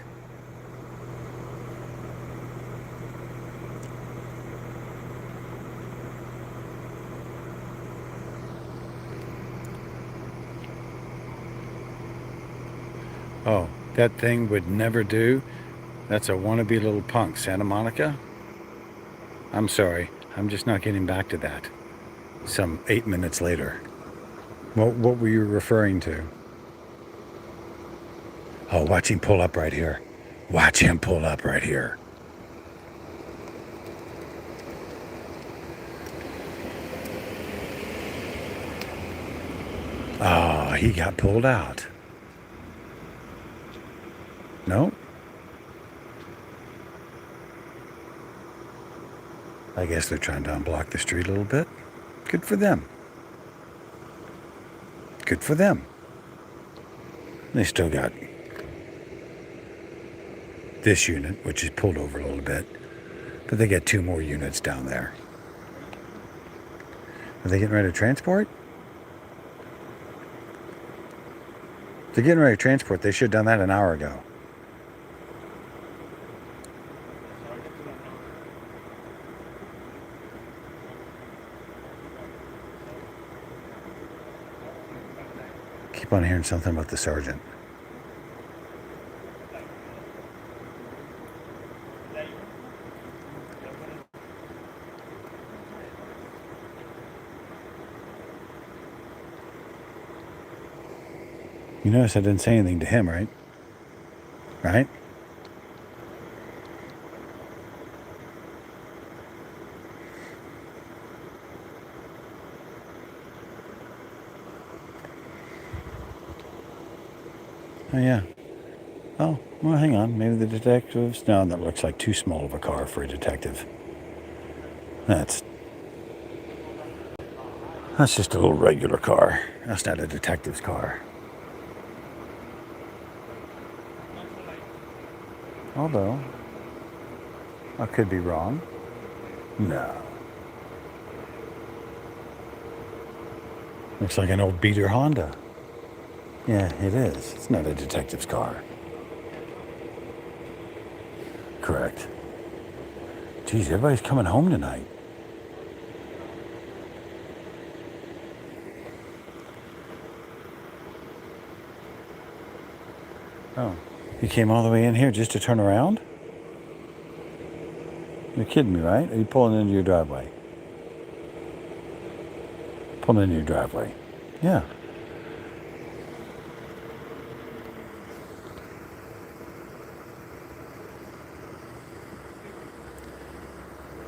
Oh, that thing would never do. That's a wannabe little punk, Santa Monica. I'm sorry, I'm just not getting back to that. Some 8 minutes later. What were you referring to? Oh, watch him pull up right here. Watch him pull up right here. he got pulled out. No? I guess they're trying to unblock the street a little bit. Good for them. Good for them. They still got this unit, which is pulled over a little bit, but they got 2 more units down there. Are they getting ready to transport? If they're getting ready to transport, they should have done that an hour ago. Keep on hearing something about the sergeant. You notice I didn't say anything to him, right? Right? Oh, yeah. Oh, well, hang on. Maybe the detectives... No, that looks like too small of a car for a detective. That's just a little regular car. That's not a detective's car. Although, I could be wrong. No. Looks like an old beater Honda. Yeah, it is. It's not a detective's car. Correct. Geez, everybody's coming home tonight. Oh, you came all the way in here just to turn around? You're kidding me, right? Are you pulling into your driveway? Pulling into your driveway. Yeah.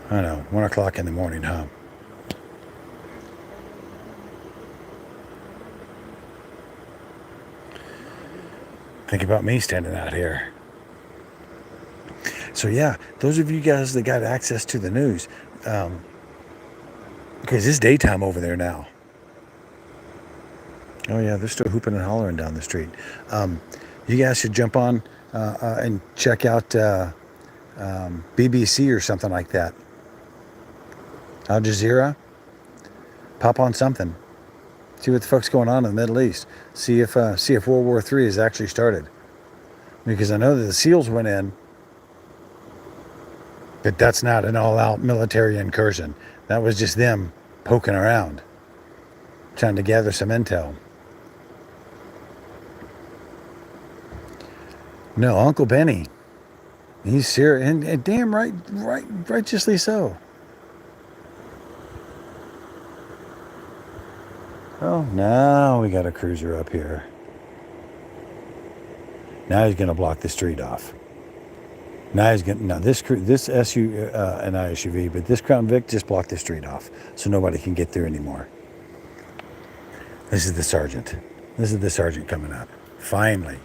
I know, 1 o'clock in the morning, huh? Think about me standing out here. So yeah, those of you guys that got access to the news, because it's daytime over there now. Oh yeah, they're still hooping and hollering down the street. You guys should jump on and check out BBC or something like that. Al Jazeera. Pop on something. See what the fuck's going on in the Middle East. See if World War III has actually started. Because I know that the SEALs went in, but that's not an all-out military incursion. That was just them poking around, trying to gather some intel. No, Uncle Benny. He's serious, and damn righteously so. Oh, now we got a cruiser up here. Now he's going to block the street off. Now he's going to, this SU an SUV, but this Crown Vic just blocked the street off, so nobody can get through anymore. This is the sergeant. This is the sergeant coming up. Finally,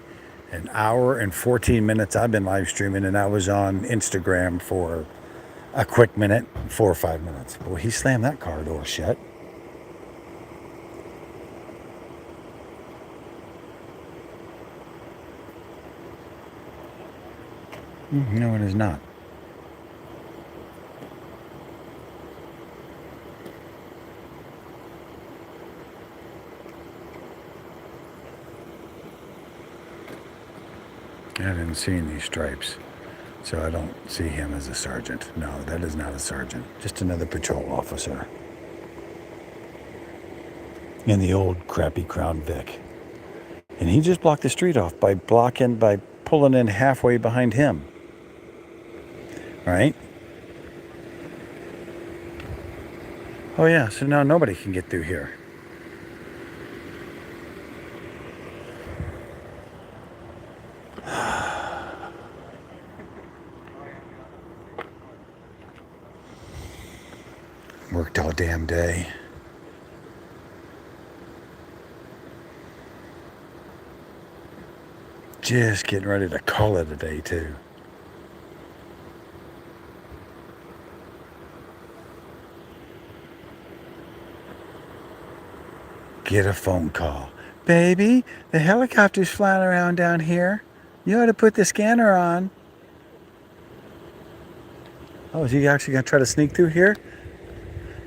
an hour and 14 minutes. I've been live streaming, and I was on Instagram for a quick minute, 4 or 5 minutes. Boy, he slammed that car door shut. No, it is not. I didn't see any stripes, so I don't see him as a sergeant. No, that is not a sergeant. Just another patrol officer. In the old crappy Crown Vic. And he just blocked the street off by pulling in halfway behind him. Right? Oh yeah, so now nobody can get through here. Worked all damn day. just getting ready to call it a day, too. Get a phone call. Baby, the helicopter's flying around down here. You ought to put the scanner on. Oh, is he actually going to try to sneak through here?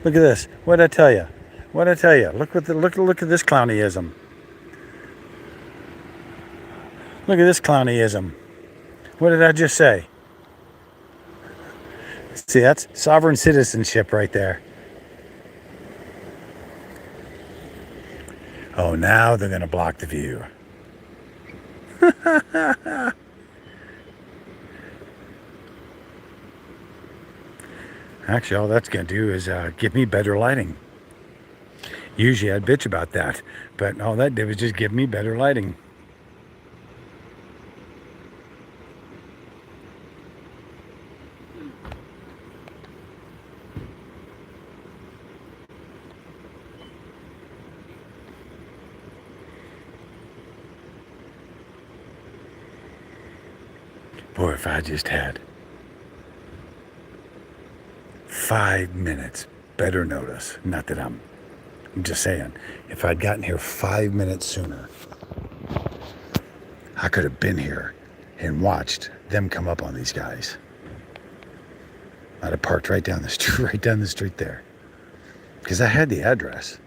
Look at this. What did I tell you? What did I tell you? Look at this clownyism. Look at this clownyism. What did I just say? See, that's sovereign citizenship right there. Oh, now they're going to block the view. Actually, all that's going to do is give me better lighting. Usually I'd bitch about that, but all that did was just give me better lighting. Boy, if I just had 5 minutes better notice. Not that I'm just saying, if I'd gotten here 5 minutes sooner, I could have been here and watched them come up on these guys. I'd have parked right down the street there, because I had the address.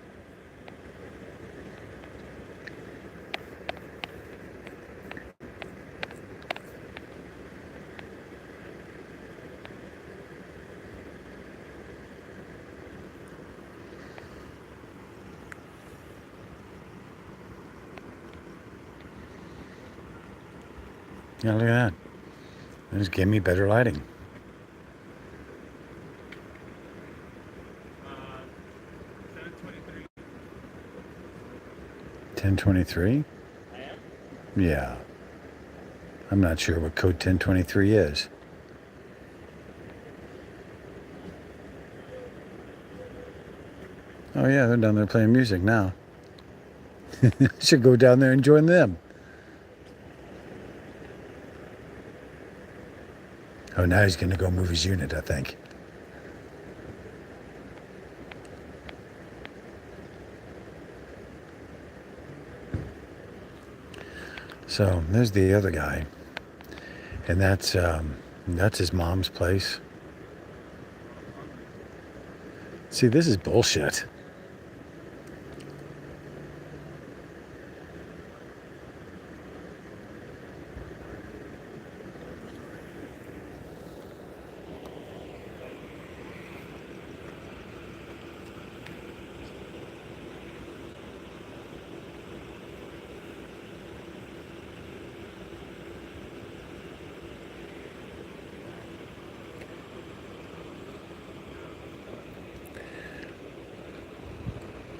Yeah, look at that. It just gave me better lighting. 1023? Yeah. I'm not sure what code 1023 is. Oh yeah, they're down there playing music now. Should go down there and join them. Oh, now he's going to go move his unit, I think. So there's the other guy, and that's his mom's place. See, this is bullshit.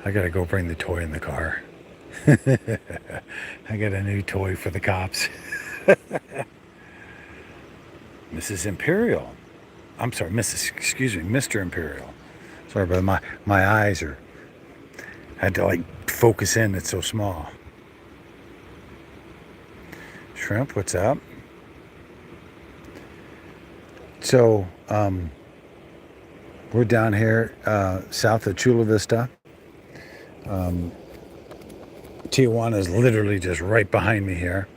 I gotta go bring the toy in the car. I got a new toy for the cops. Mrs. Imperial. I'm sorry, Mr. Imperial. Sorry, but my eyes are, I had to like focus in, it's so small. Shrimp, what's up? So, we're down here south of Chula Vista. Tijuana is literally just right behind me here.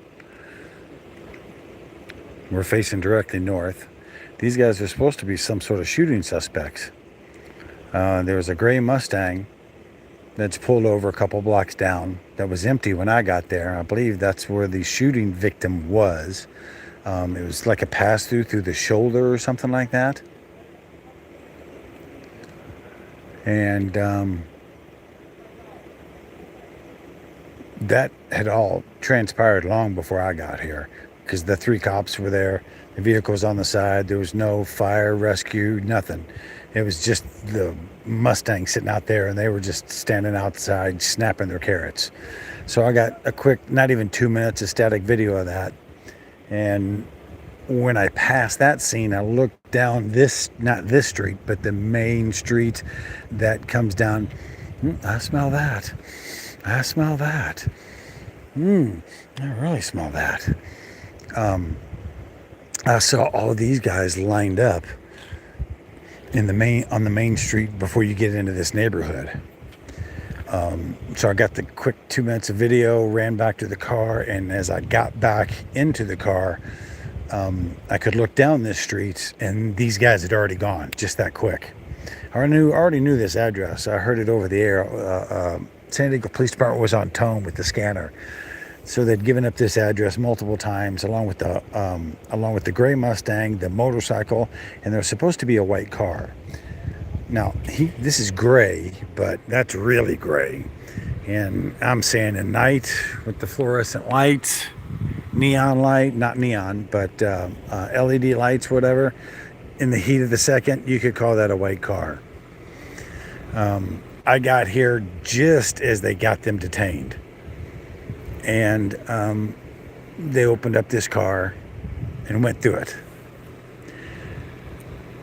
We're facing directly north. These guys are supposed to be some sort of shooting suspects. There was a gray Mustang that's pulled over a couple blocks down that was empty when I got there. I believe that's where the shooting victim was. It was like a pass-through through the shoulder or something like that. And that had all transpired long before I got here, because the 3 cops were there, the vehicle was on the side, there was no fire, rescue, nothing. It was just the Mustang sitting out there, and they were just standing outside snapping their carrots. So I got a quick, not even 2 minutes of static video of that. And when I passed that scene, I looked down this, not this street, but the main street that comes down. I smell that. I smell that. I really smell that. I saw all of these guys lined up on the main street before you get into this neighborhood. So I got the quick 2 minutes of video, ran back to the car, and as I got back into the car, I could look down this street, and these guys had already gone, just that quick. I already knew this address. I heard it over the air. San Diego Police Department was on tone with the scanner, so they'd given up this address multiple times, along with the gray Mustang, the motorcycle, and there was supposed to be a white car. Now, this is gray, but that's really gray. And I'm saying at night with the fluorescent lights, neon light, not neon, but LED lights, whatever, in the heat of the second, you could call that a white car. I got here just as they got them detained. And they opened up this car and went through it.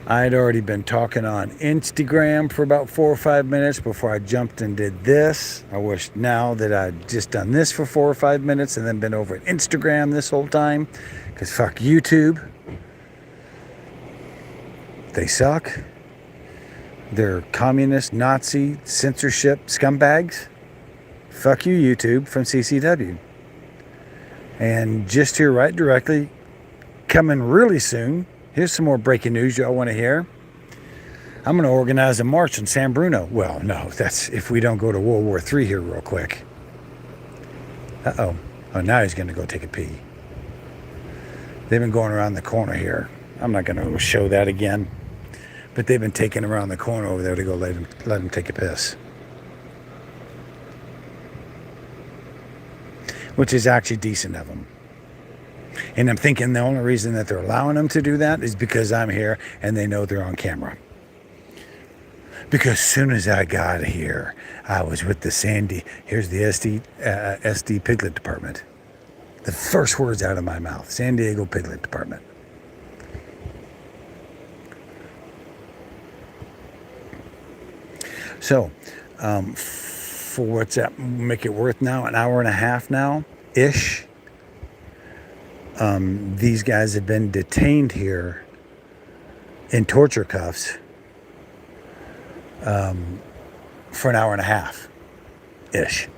I'd already been talking on Instagram for about 4 or 5 minutes before I jumped and did this. I wish now that I'd just done this for 4 or 5 minutes and then been over at Instagram this whole time. Because fuck YouTube. They suck. They're communist, Nazi, censorship scumbags. Fuck you, YouTube, from CCW. And just here right directly, coming really soon, here's some more breaking news y'all want to hear. I'm going to organize a march in San Bruno. Well, no, that's if we don't go to World War III here real quick. Uh-oh. Oh, now he's going to go take a pee. They've been going around the corner here. I'm not going to show that again. But they've been taking around the corner over there to go let him take a piss. Which is actually decent of them. And I'm thinking the only reason that they're allowing them to do that is because I'm here and they know they're on camera. Because as soon as I got here, I was with the here's the SD Piglet Department. The first words out of my mouth, San Diego Piglet Department. So, for what's that make it worth now? An hour and a half now-ish. These guys have been detained here in torture cuffs for an hour and a half-ish.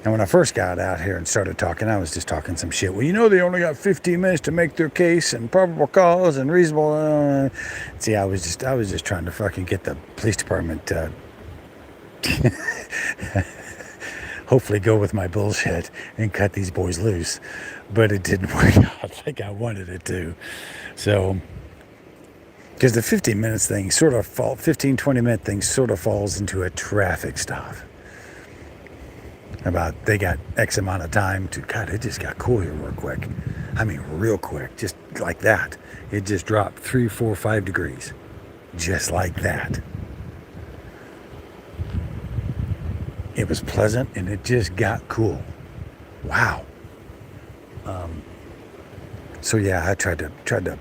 And when I first got out here and started talking, I was just talking some shit. Well, you know, they only got 15 minutes to make their case and probable cause and reasonable. See, I was just trying to fucking get the police department to hopefully go with my bullshit and cut these boys loose. But it didn't work out like I wanted it to. So, because the 15 minutes thing 20 minute thing sort of falls into a traffic stop. About they got X amount of time to, God, it just got cool here real quick. I mean, real quick, just like that. It just dropped 3, 4, 5 degrees. Just like that. It was pleasant and it just got cool. Wow. So yeah, I tried to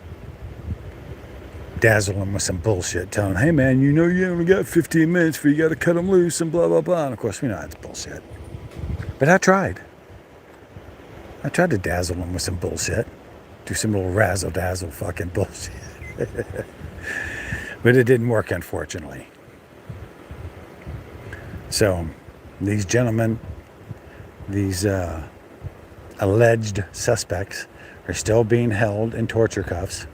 dazzle them with some bullshit, telling them, hey man, you know you only got 15 minutes before you got to cut them loose and blah, blah, blah. And of course, we know that's bullshit. But I tried to dazzle them with some bullshit. Do some little razzle-dazzle fucking bullshit. But it didn't work, unfortunately. So, these gentlemen, these alleged suspects, are still being held in torture cuffs.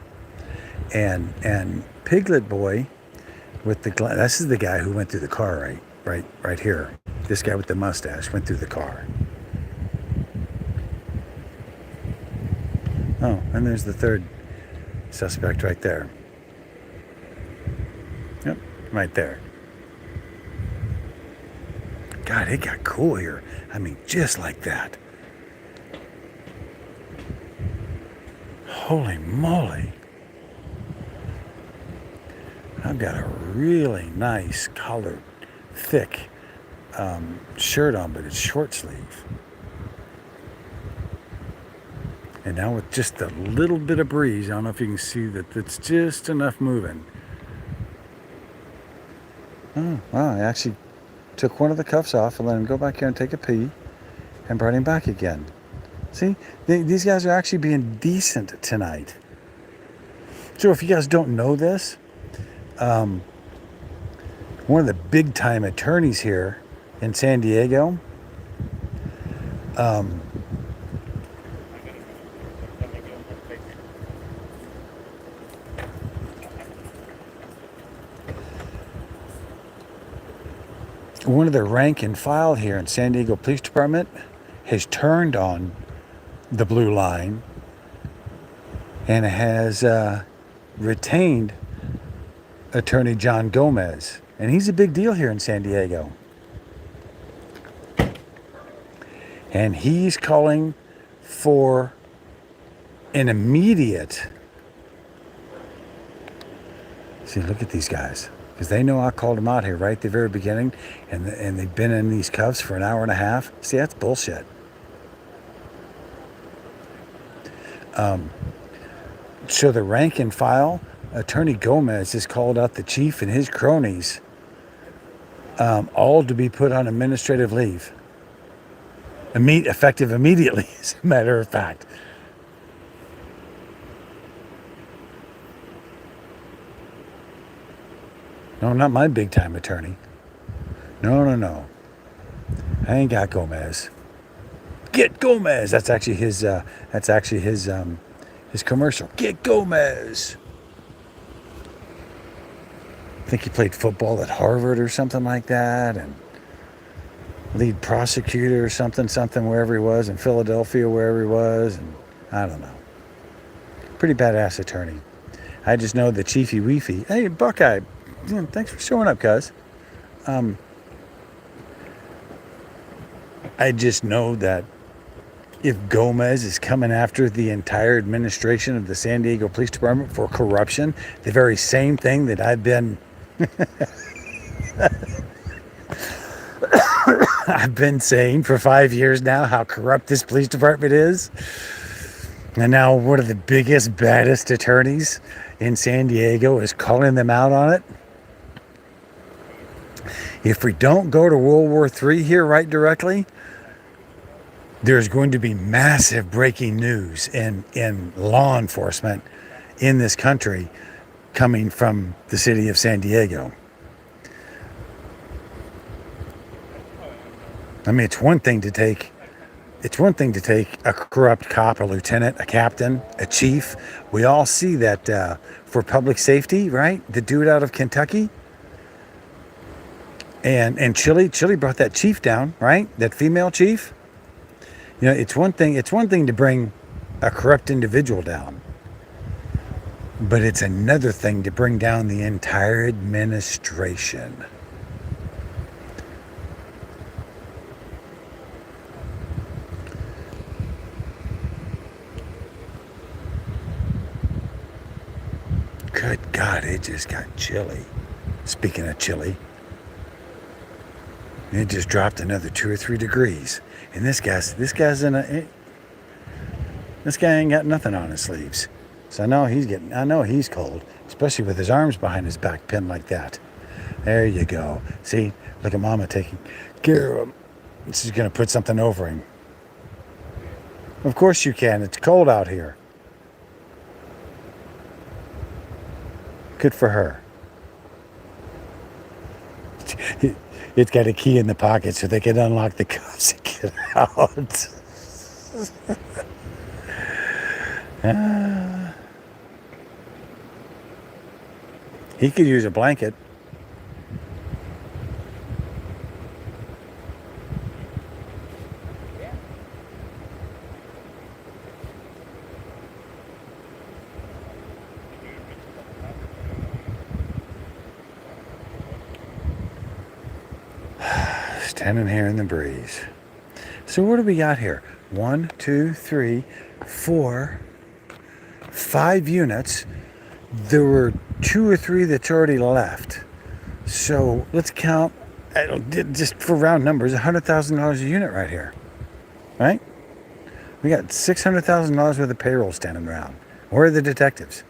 And Piglet Boy, with this is the guy who went through the car right here. This guy with the mustache went through the car. Oh, and there's the third suspect right there. Yep, right there. God, it got cool here. I mean, just like that. Holy moly. I've got a really nice colored, thick shirt on, but it's short sleeve. And now with just a little bit of breeze, I don't know if you can see that it's just enough moving. Oh, wow, I actually took one of the cuffs off and let him go back here and take a pee. and brought him back again. See, these guys are actually being decent tonight. So if you guys don't know this, one of the big time attorneys here in San Diego, one of the rank and file here in San Diego Police Department has turned on the blue line and has retained Attorney John Gomez. And he's a big deal here in San Diego. And he's calling for an immediate... See, look at these guys. Because they know I called them out here right at the very beginning. And they've been in these cuffs for an hour and a half. See, that's bullshit. So the rank and file, Attorney Gomez has called out the chief and his cronies, all to be put on administrative leave. Effective immediately, as a matter of fact. No, not my big time attorney. No. I ain't got Gomez. Get Gomez. That's actually his commercial. Get Gomez. I think he played football at Harvard or something like that, and lead prosecutor or something wherever he was, in Philadelphia, wherever he was, and I don't know. Pretty badass attorney. I just know the Chiefy Weefy. Hey, Buckeye, thanks for showing up, cuz. I just know that if Gomez is coming after the entire administration of the San Diego Police Department for corruption, the very same thing that I've been saying for 5 years now, how corrupt this police department is. And now one of the biggest, baddest attorneys in San Diego is calling them out on it. If we don't go to World War III here right directly, there's going to be massive breaking news in law enforcement in this country coming from the city of San Diego. I mean, it's one thing to take a corrupt cop, a lieutenant, a captain, a chief. We all see that for public safety, right? The dude out of Kentucky. And Chile brought that chief down, right? That female chief. You know, it's one thing to bring a corrupt individual down. But it's another thing to bring down the entire administration. Good God, it just got chilly. Speaking of chilly, it just dropped another 2 or 3 degrees. And this guy ain't got nothing on his sleeves. So I know he's cold, especially with his arms behind his back pinned like that. There you go. See, look at Mama taking care of him. She's going to put something over him. Of course you can. It's cold out here. Good for her. It's got a key in the pocket so they can unlock the cuffs and get out. He could use a blanket. Standing here in the breeze. So what do we got here? 1, 2, 3, 4, 5 units. There were 2 or 3 that's already left. So let's count, just for round numbers, $100,000 a unit right here. Right? We got $600,000 worth of payroll standing around. Where are the detectives?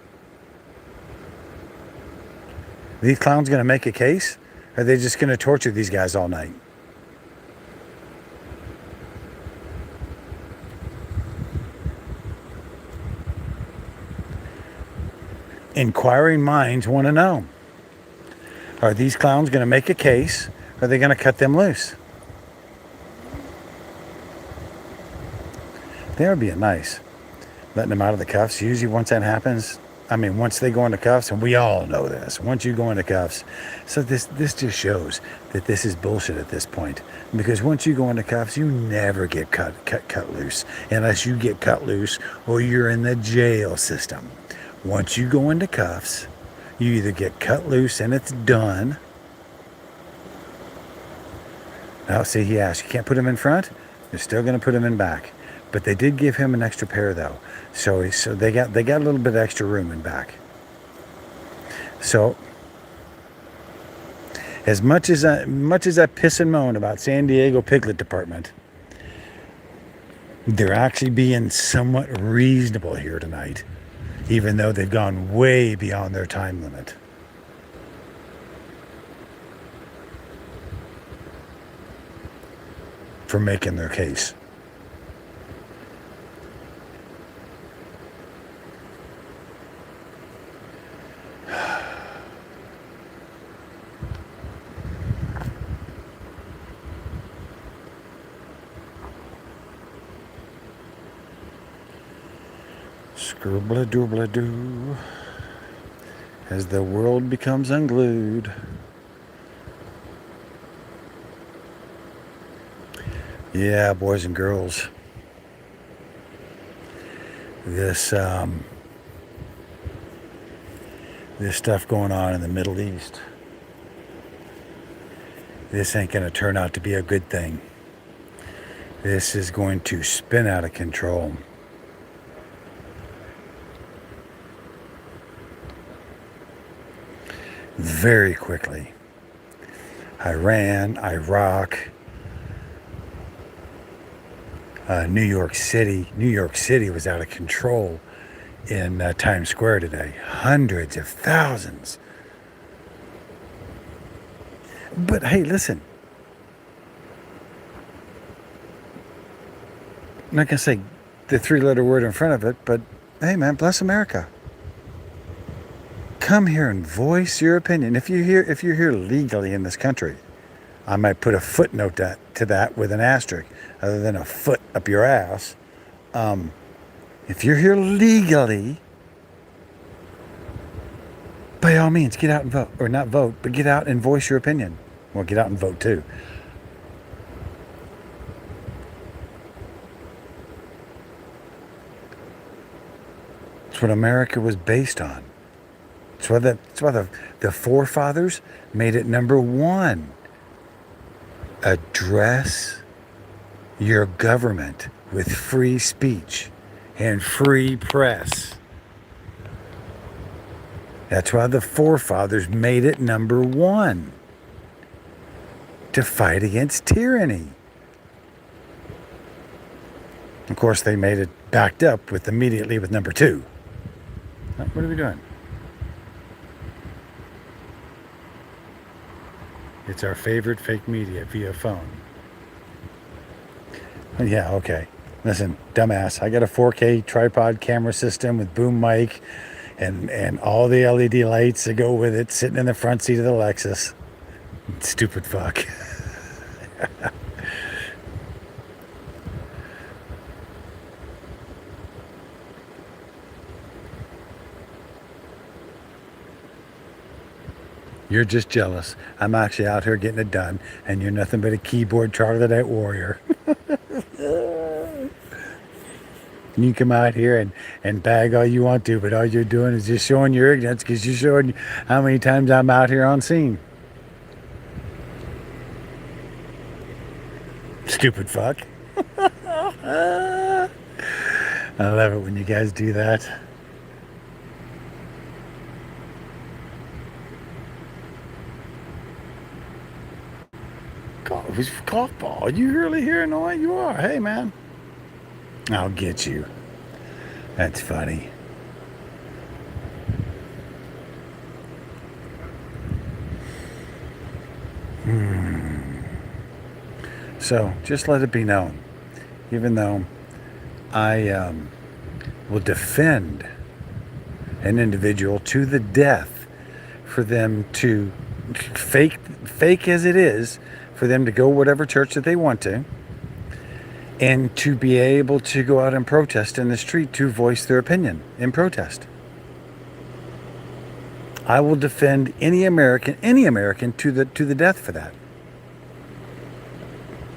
Are these clowns going to make a case? Or are they just going to torture these guys all night? inquiring minds want to know. Are these clowns going to make a case? Or are they going to cut them loose? That would be nice. Letting them out of the cuffs. Usually once that happens, once they go into cuffs, and we all know this, once you go into cuffs, so this just shows that this is bullshit at this point. Because once you go into cuffs, you never get cut loose unless you get cut loose or you're in the jail system. Once you go into cuffs, you either get cut loose and it's done. Now, see, he asked, you can't put him in front? They're still going to put him in back. But they did give him an extra pair, though. So they got a little bit extra room in back. So as much as I piss and moan about San Diego Piglet Department, they're actually being somewhat reasonable here tonight, even though they've gone way beyond their time limit. For making their case. Scribbly-doobly-doo, as the world becomes unglued. Yeah, boys and girls, this stuff going on in the Middle East, this ain't going to turn out to be a good thing. This is going to spin out of control. Very quickly. Iran, Iraq, New York City. New York City was out of control in Times Square today. Hundreds of thousands. But hey, listen. I'm not going to say the three-letter word in front of it, but hey, man, bless America. Come here and voice your opinion. If you're here legally in this country, I might put a footnote to that with an asterisk, other than a foot up your ass. If you're here legally, by all means, get out and vote. Or not vote, but get out and voice your opinion. Well, get out and vote too. It's what America was based on. It's why the forefathers made it number one. Address your government with free speech and free press. That's why the forefathers made it number one. To fight against tyranny. Of course, they made it backed up immediately with number two. What are we doing? It's our favorite fake media via phone. Yeah, okay. Listen, dumbass, I got a 4K tripod camera system with boom mic and all the LED lights that go with it sitting in the front seat of the Lexus. Stupid fuck. You're just jealous. I'm actually out here getting it done, and you're nothing but a keyboard troglodyte warrior. You can come out here and bag all you want to, but all you're doing is just showing your ignorance because you're showing how many times I'm out here on scene. Stupid fuck. I love it when you guys do that. Golf you really hearing the way you are? Hey, man. I'll get you. That's funny. So, just let it be known, even though I will defend an individual to the death for them to fake as it is, for them to go whatever church that they want to, and to be able to go out and protest in the street to voice their opinion in protest. I will defend any American to the death for that.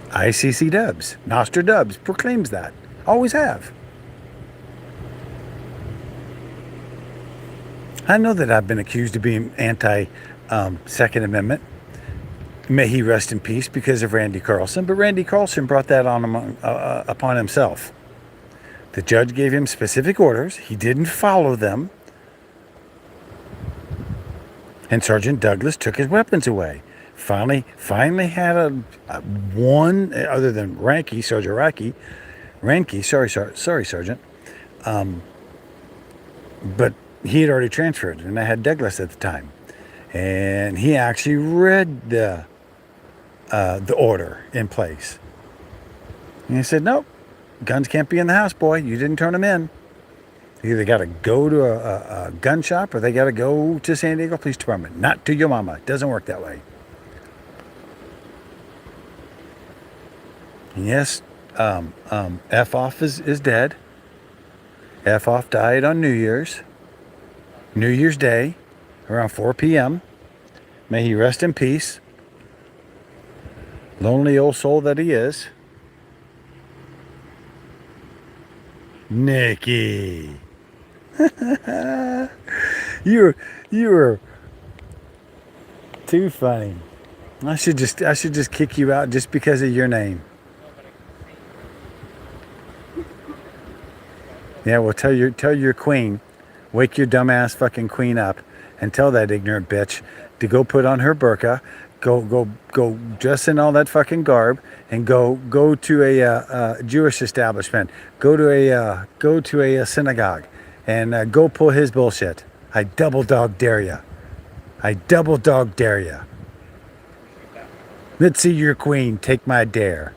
ICC Dubs, Nostra Dubs proclaims that. Always have. I know that I've been accused of being anti-Second Amendment. May he rest in peace because of Randy Carlson. But Randy Carlson brought that upon himself. The judge gave him specific orders. He didn't follow them. And Sergeant Douglas took his weapons away. Finally had a one, other than Sergeant Ranky, sorry, Sergeant. But he had already transferred, and I had Douglas at the time. And he actually read the order in place. And he said, nope, guns can't be in the house, boy. You didn't turn them in. You either got to go to a gun shop or they got to go to San Diego Police Department. Not to your mama. It doesn't work that way. And yes, F-Off is dead. F-Off died on New Year's Day, around 4 p.m. May he rest in peace. Lonely old soul that he is. Nikki. You were too funny. I should just kick you out just because of your name. Yeah, well, tell your queen, wake your dumbass fucking queen up, and tell that ignorant bitch to go put on her burqa, go dress in all that fucking garb, and go to a Jewish establishment, go to a synagogue, and go pull his bullshit. I double dog dare ya. I double dog dare ya. Let's see your queen take my dare.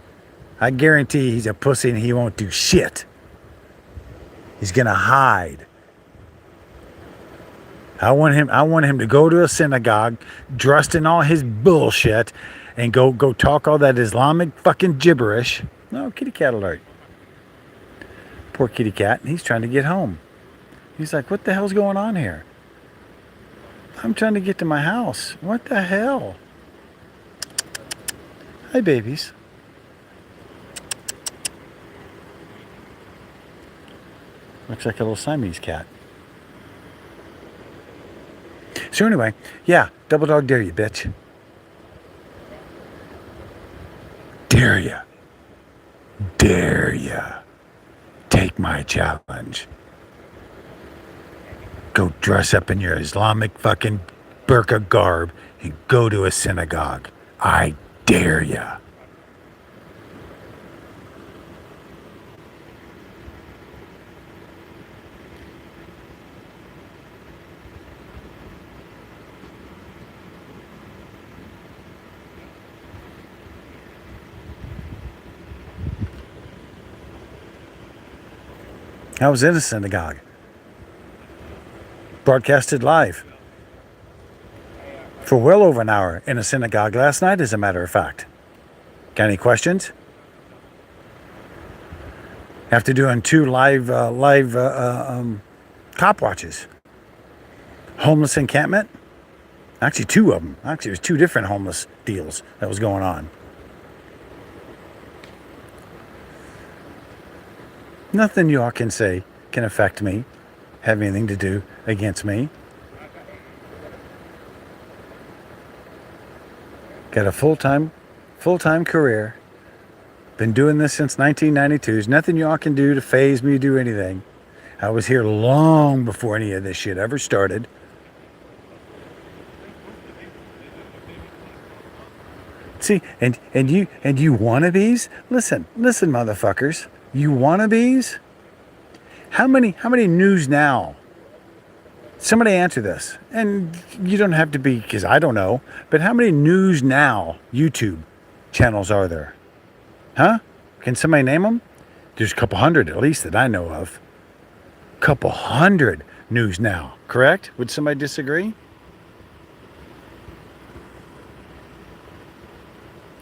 I guarantee he's a pussy and he won't do shit. He's gonna hide. I want him to go to a synagogue dressed in all his bullshit and go talk all that Islamic fucking gibberish. No, kitty cat alert. Poor kitty cat. He's trying to get home. He's like, what the hell's going on here? I'm trying to get to my house. What the hell? Hi, babies. Looks like a little Siamese cat. So anyway, yeah, double dog dare you, bitch. Dare ya. Dare ya. Take my challenge. Go dress up in your Islamic fucking burqa garb and go to a synagogue. I dare ya. I was in a synagogue. Broadcasted live for well over an hour in a synagogue last night, as a matter of fact. Got any questions? After doing 2 live cop watches. Homeless encampment. Actually, 2 of them. Actually, it was 2 different homeless deals that was going on. Nothing you all can say can affect me, have anything to do against me. Got a full-time career. Been doing this since 1992. There's nothing you all can do to faze me, do anything. I was here long before any of this shit ever started. See, and you wannabes, listen, motherfuckers. You wannabes? How many News Now? Somebody answer this. And you don't have to be, because I don't know, but how many News Now YouTube channels are there? Huh? Can somebody name them? There's a couple hundred at least that I know of. Couple hundred news now, correct? Would somebody disagree?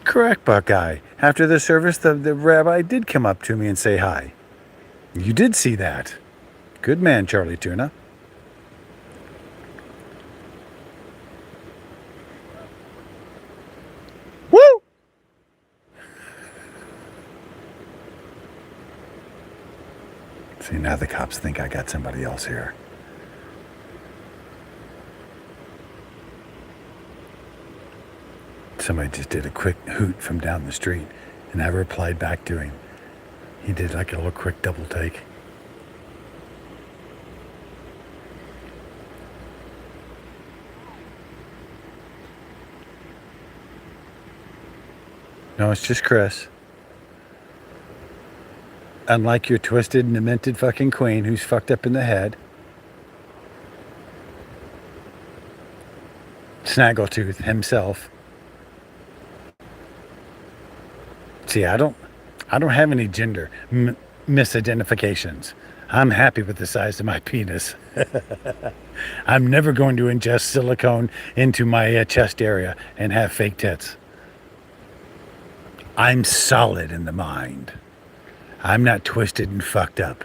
Correct, Buckeye. After the service, the rabbi did come up to me and say hi. You did see that. Good man, Charlie Tuna. Woo! See, now the cops think I got somebody else here. Somebody just did a quick hoot from down the street, and I replied back to him. He did like a little quick double take. No, it's just Chris. Unlike your twisted and demented fucking queen who's fucked up in the head. Snaggletooth himself. See, I don't have any gender misidentifications. I'm happy with the size of my penis. I'm never going to ingest silicone into my chest area and have fake tits. I'm solid in the mind. I'm not twisted and fucked up.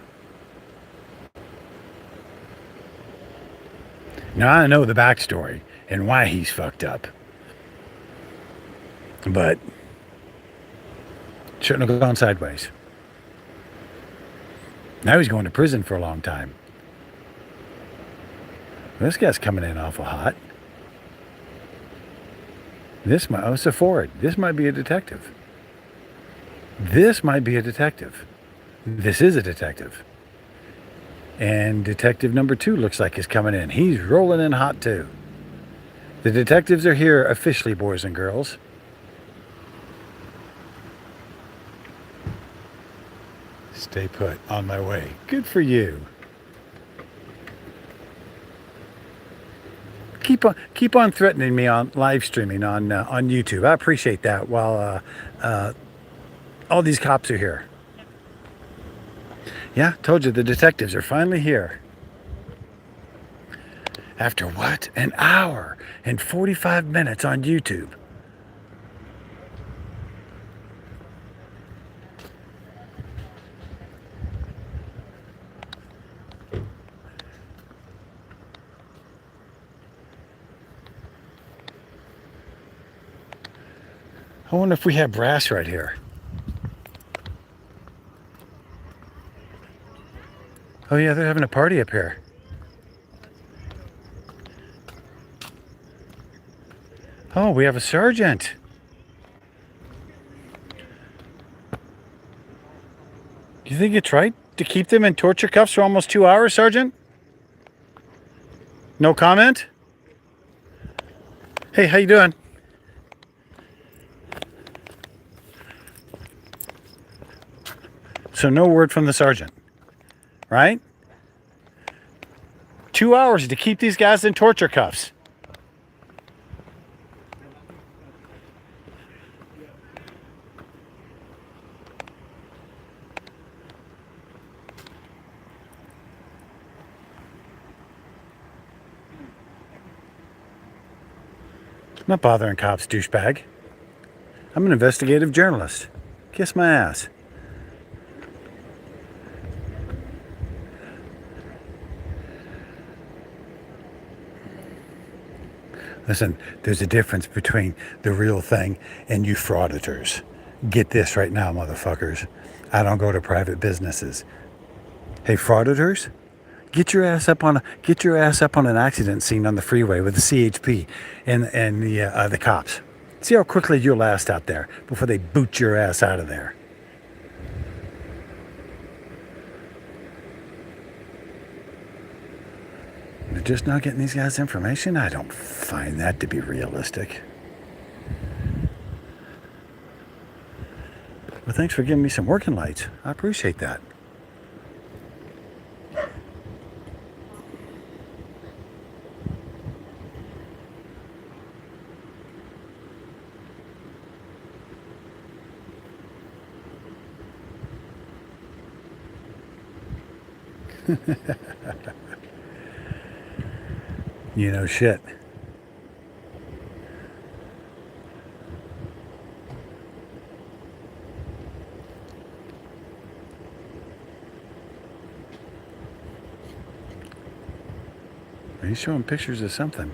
Now, I know the backstory and why he's fucked up. But shouldn't have gone sideways. Now he's going to prison for a long time. This guy's coming in awful hot. This might, oh, it's a Ford. This might be a detective. This might be a detective. This is a detective. And detective number 2 looks like he's coming in. He's rolling in hot too. The detectives are here officially, boys and girls. Stay put, on my way. Good for you. Keep on threatening me on live streaming on YouTube. I appreciate that. While all these cops are here. Yeah, told you the detectives are finally here. After what? An hour and 45 minutes on YouTube. I wonder if we have brass right here. Oh yeah, they're having a party up here. Oh, we have a sergeant. Do you think it's right to keep them in torture cuffs for almost 2 hours, Sergeant? No comment? Hey, how you doing? So no word from the sergeant, right? 2 hours to keep these guys in torture cuffs. I'm not bothering cops, douchebag. I'm an investigative journalist. Kiss my ass. Listen, there's a difference between the real thing and you frauditors. Get this right now, motherfuckers. I don't go to private businesses. Hey, frauditors, get your ass up on an accident scene on the freeway with the CHP and the cops. See how quickly you'll last out there before they boot your ass out of there. They're just not getting these guys information? I don't find that to be realistic. Well, thanks for giving me some working lights. I appreciate that. You know shit. He's showing pictures of something.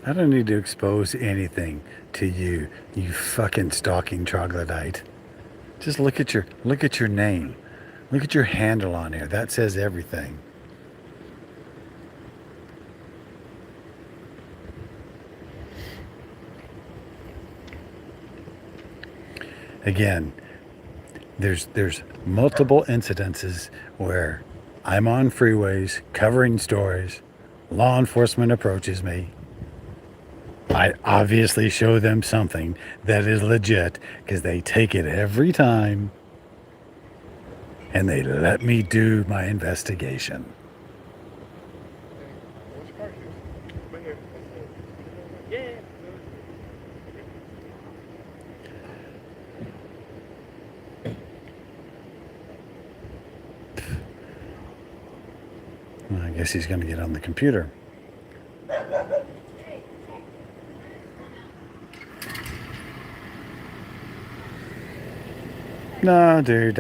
I don't need to expose anything to you, you fucking stalking troglodyte. Just look at your name. Look at your handle on here. That says everything. Again, there's multiple incidences where I'm on freeways covering stories, law enforcement approaches me. I obviously show them something that is legit because they take it every time and they let me do my investigation. Well, I guess he's going to get on the computer. No, dude.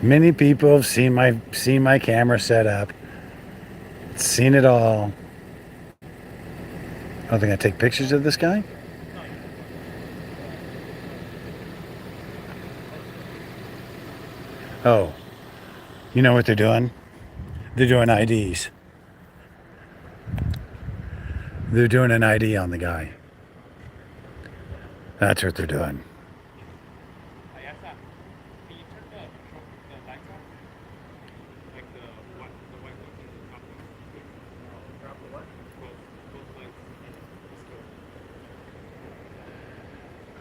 Many people have seen my camera set up, seen it all. Oh, they're gonna take pictures of this guy? Oh, you know what they're doing? They're doing IDs. They're doing an ID on the guy. That's what they're doing.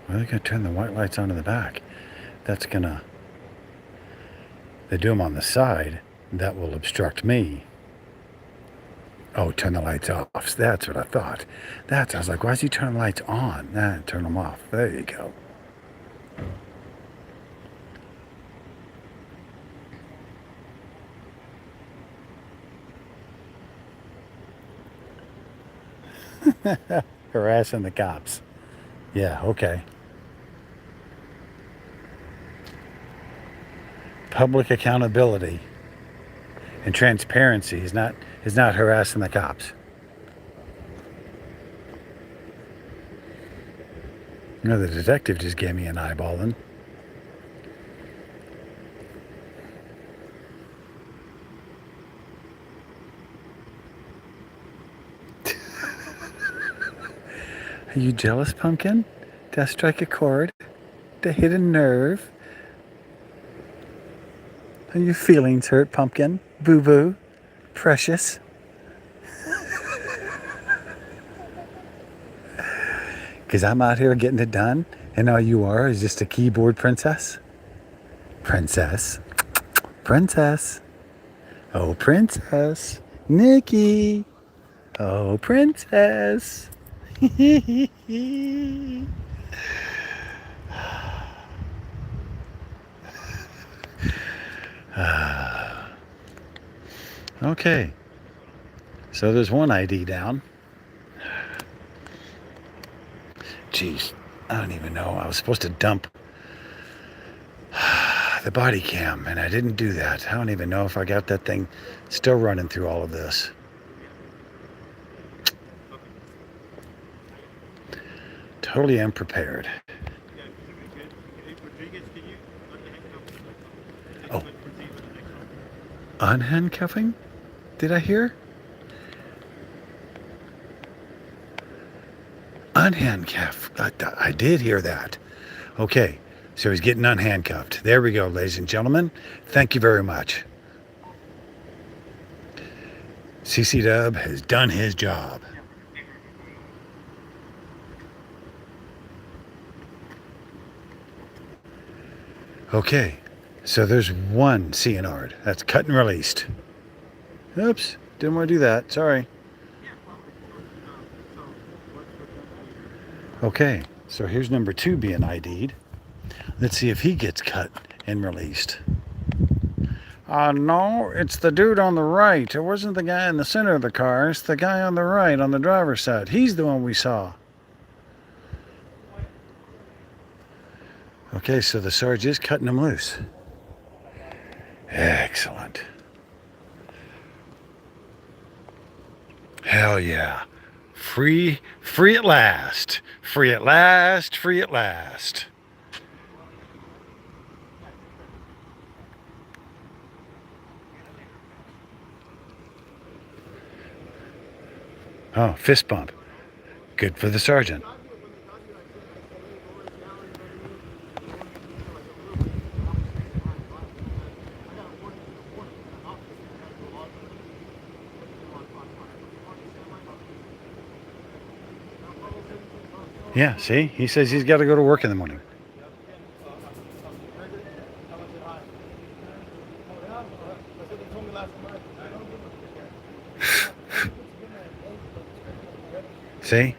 Well, they're going to turn the white lights on in the back. That's going to... They do them on the side. That will obstruct me. Oh, turn the lights off. That's what I thought. I was like, why is he turning the lights on? Nah, turn them off. There you go. Harassing the cops. Yeah, okay. Public accountability and transparency is not harassing the cops. You know, the detective just gave me an eyeballing. Are you jealous, pumpkin? Did I strike a chord? Did I hit a nerve? Are your feelings hurt, pumpkin? Boo-boo? Precious? Because I'm out here getting it done, and all you are is just a keyboard princess? Princess. Princess. Oh, princess. Nikki. Oh, princess. Okay. So there's one ID down. Jeez, I don't even know. I was supposed to dump the body cam, and I didn't do that. I don't even know if I got that thing still running through all of this. Totally unprepared. Oh. Unhandcuffing? Did I hear? Unhandcuffed. I did hear that. Okay, so he's getting unhandcuffed. There we go, ladies and gentlemen. Thank you very much. CC Dub has done his job. Okay, so there's one CNR. That's cut and released. Oops, didn't want to do that. Sorry. Okay, so here's number 2 being ID'd. Let's see if he gets cut and released. No, it's the dude on the right. It wasn't the guy in the center of the car. It's the guy on the right, on the driver's side. He's the one we saw. Okay, so the Sarge is cutting him loose. Excellent. Hell yeah. Free at last. Free at last, free at last. Oh, fist bump. Good for the sergeant. Yeah, see? He says he's got to go to work in the morning. See?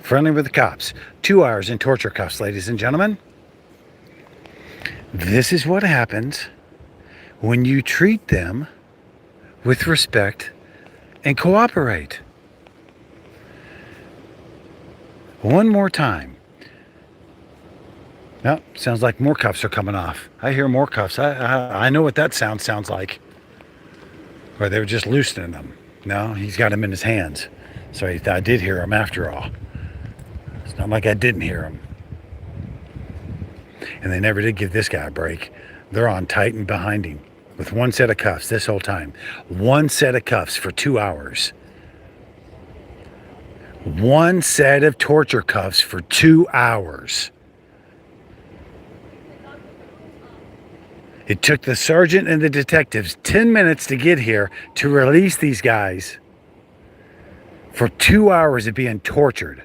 Friendly with the cops. 2 hours in torture cuffs, ladies and gentlemen. This is what happens when you treat them with respect and cooperate. One more time. No, sounds like more cuffs are coming off. I hear more cuffs. I know what that sounds like. Or they were just loosening them. No, he's got them in his hands. So I did hear him after all. It's not like I didn't hear him. And they never did give this guy a break. They're on tight and behind him with one set of cuffs this whole time. One set of cuffs for 2 hours. One set of torture cuffs for 2 hours. It took the sergeant and the detectives 10 minutes to get here to release these guys for 2 hours of being tortured.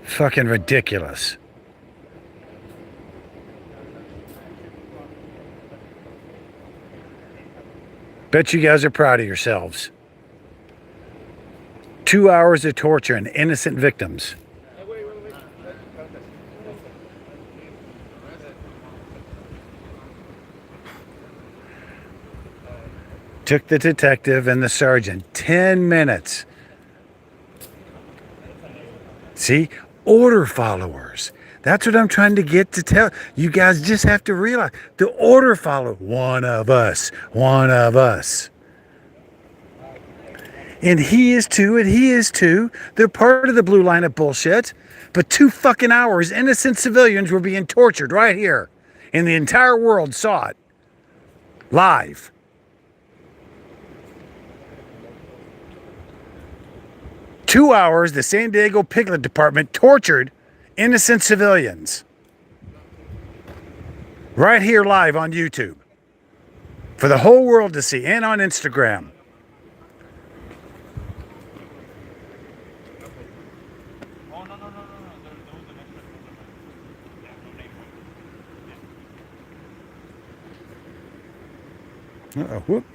Fucking ridiculous. Bet you guys are proud of yourselves. 2 hours of torture and innocent victims. Took the detective and the sergeant 10 minutes. See? Order followers. That's what I'm trying to get to tell. You guys just have to realize the order follower. One of us. One of us. And he is too, and he is too. They're part of the blue line of bullshit. But 2 fucking hours, innocent civilians were being tortured right here. And the entire world saw it. Live. Two hours, the San Diego Piglet Department tortured innocent civilians. Right here live on YouTube. For the whole world to see, and on Instagram. Uh-oh, whoop.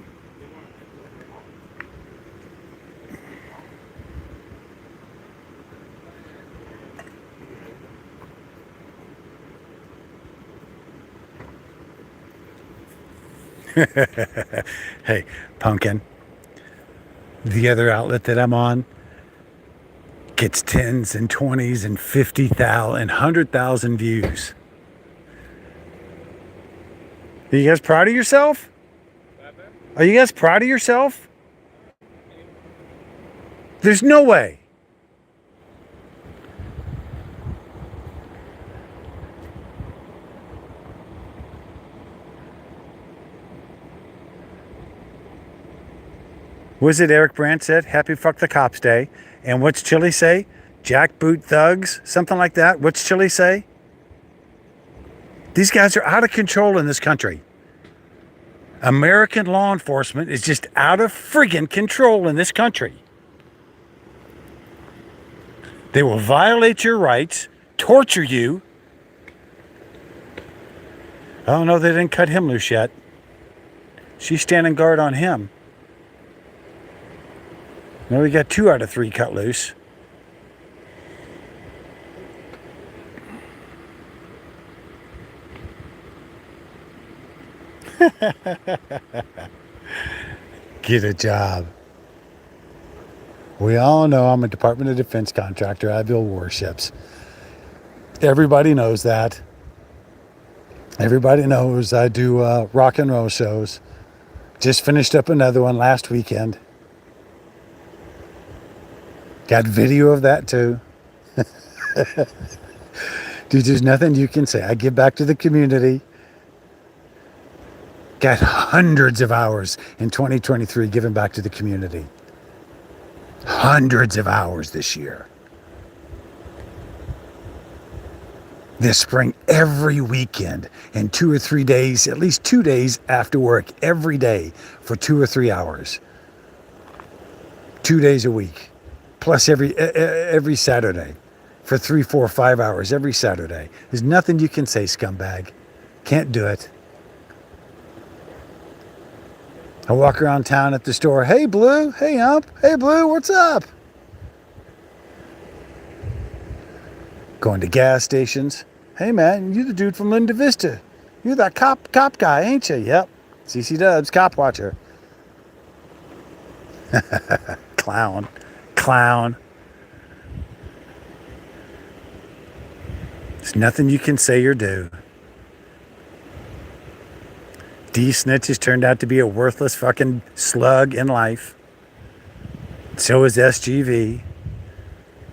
Hey, Pumpkin. The other outlet that I'm on gets 10s and 20s and 50,000 and 100,000 views. Are you guys proud of yourself? Are you guys proud of yourself? There's no way. Was it Eric Brandt said, Happy Fuck the Cops Day? And what's Chili say? Jackboot thugs? Something like that? What's Chili say? These guys are out of control in this country. American law enforcement is just out of friggin' control in this country. They will violate your rights, torture you. Oh no, they didn't cut him loose yet. She's standing guard on him. Now we got 2 out of 3 cut loose. Get a job. We all know I'm a Department of Defense contractor. I build warships. Everybody knows that. Everybody knows I do rock and roll shows. Just finished up another one last weekend. Got video of that too. Dude, there's nothing you can say. I give back to the community. Got hundreds of hours in 2023 giving back to the community. Hundreds of hours this year. This spring, every weekend, and 2 or 3 days, at least 2 days after work, every day for 2 or 3 hours. 2 days a week, plus every Saturday for 3, 4, 5 hours every Saturday. There's nothing you can say, scumbag. Can't do it. I walk around town at the store. Hey, Blue. Hey, Ump. Hey, Blue. What's up? Going to gas stations. Hey, man, you the dude from Linda Vista. You're that cop guy, ain't you? Yep. CC Dubs, cop watcher. Clown. There's nothing you can say or do. D-Snitch has turned out to be a worthless fucking slug in life. So is SGV.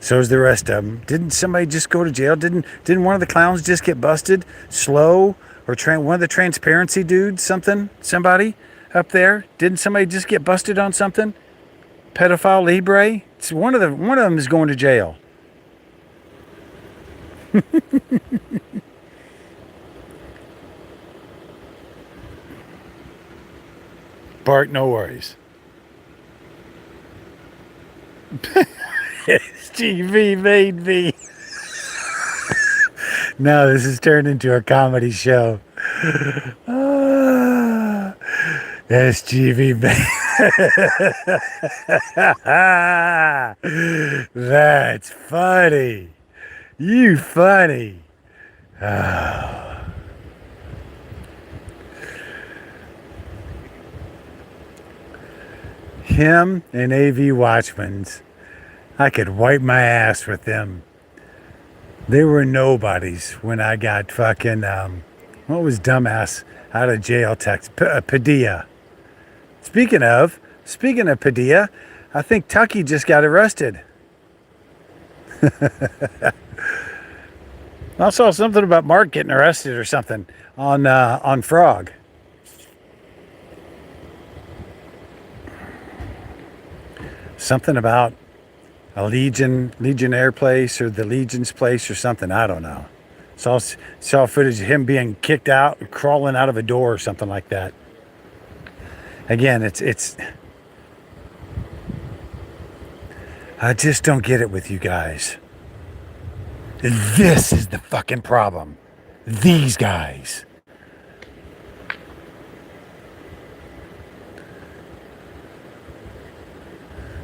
So is the rest of them. Didn't somebody just go to jail? Didn't one of the clowns just get busted? Slow or one of the transparency dudes? Somebody up there? Didn't somebody just get busted on something? Pedophile Libre? It's one of them is going to jail. Bart, no worries. SGV made me. Now this has turned into a comedy show. SGV made. That's funny. You funny. Him and AV Watchman's. I could wipe my ass with them. They were nobodies when I got fucking, what was dumbass out of jail text? Padilla. Speaking of Padilla, I think Tucky just got arrested. I saw something about Mark getting arrested or something on Frog. Something about a Legionnaire place or the Legion's place or something. I don't know. Saw footage of him being kicked out, crawling out of a door or something like that. Again, it's. I just don't get it with you guys. This is the fucking problem. These guys.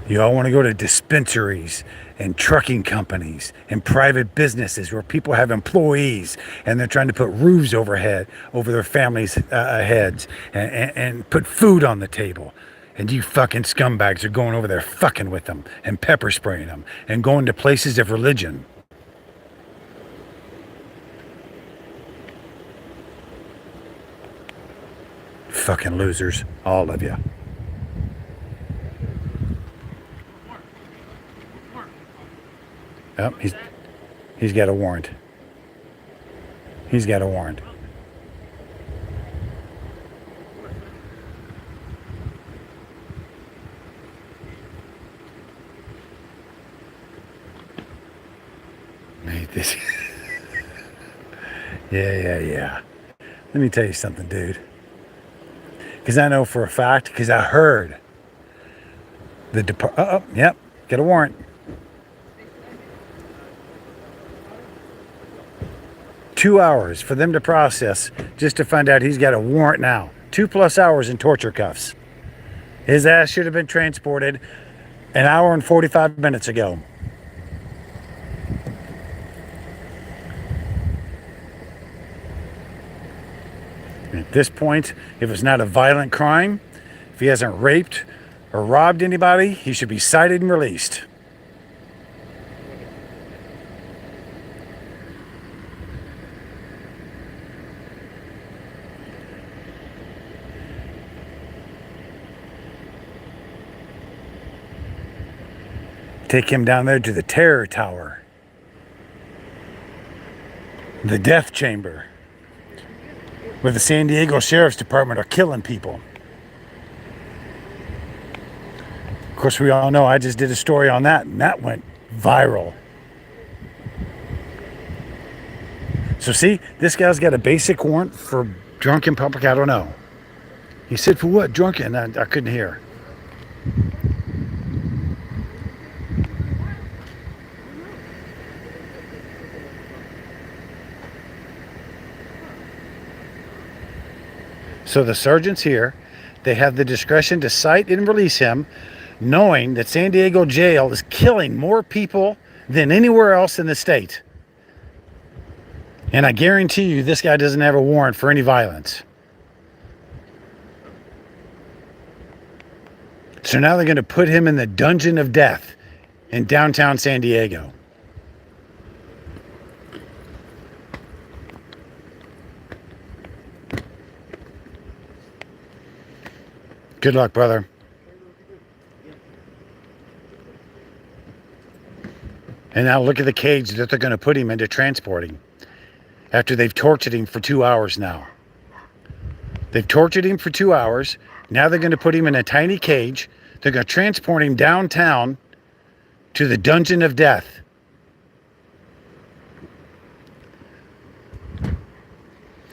You all want to go to dispensaries and trucking companies and private businesses where people have employees and they're trying to put roofs over their families' heads and put food on the table. And you fucking scumbags are going over there fucking with them and pepper spraying them and going to places of religion. Fucking losers, all of you. Oh, he's got a warrant. He's got a warrant. This. Yeah. Let me tell you something, dude. Because I know for a fact, because I heard the yep, get a warrant. 2 hours for them to process just to find out he's got a warrant now. 2+ hours in torture cuffs. His ass should have been transported an hour and 45 minutes ago. At this point, if it's not a violent crime, if he hasn't raped or robbed anybody, he should be cited and released. Take him down there to the terror tower, the death chamber, where the San Diego Sheriff's Department are killing people. Of course, we all know I just did a story on that, and that went viral. So see, this guy's got a basic warrant for drunk in public. I don't know. He said, for what? Drunken? I couldn't hear. So the sergeant's here. They have the discretion to cite and release him, knowing that San Diego jail is killing more people than anywhere else in the state. And I guarantee you this guy doesn't have a warrant for any violence. So now they're going to put him in the dungeon of death in downtown San Diego. Good luck, brother. And now look at the cage that they're going to put him into transporting after they've tortured him for 2 hours now. They've tortured him for 2 hours. Now they're going to put him in a tiny cage. They're going to transport him downtown to the dungeon of death.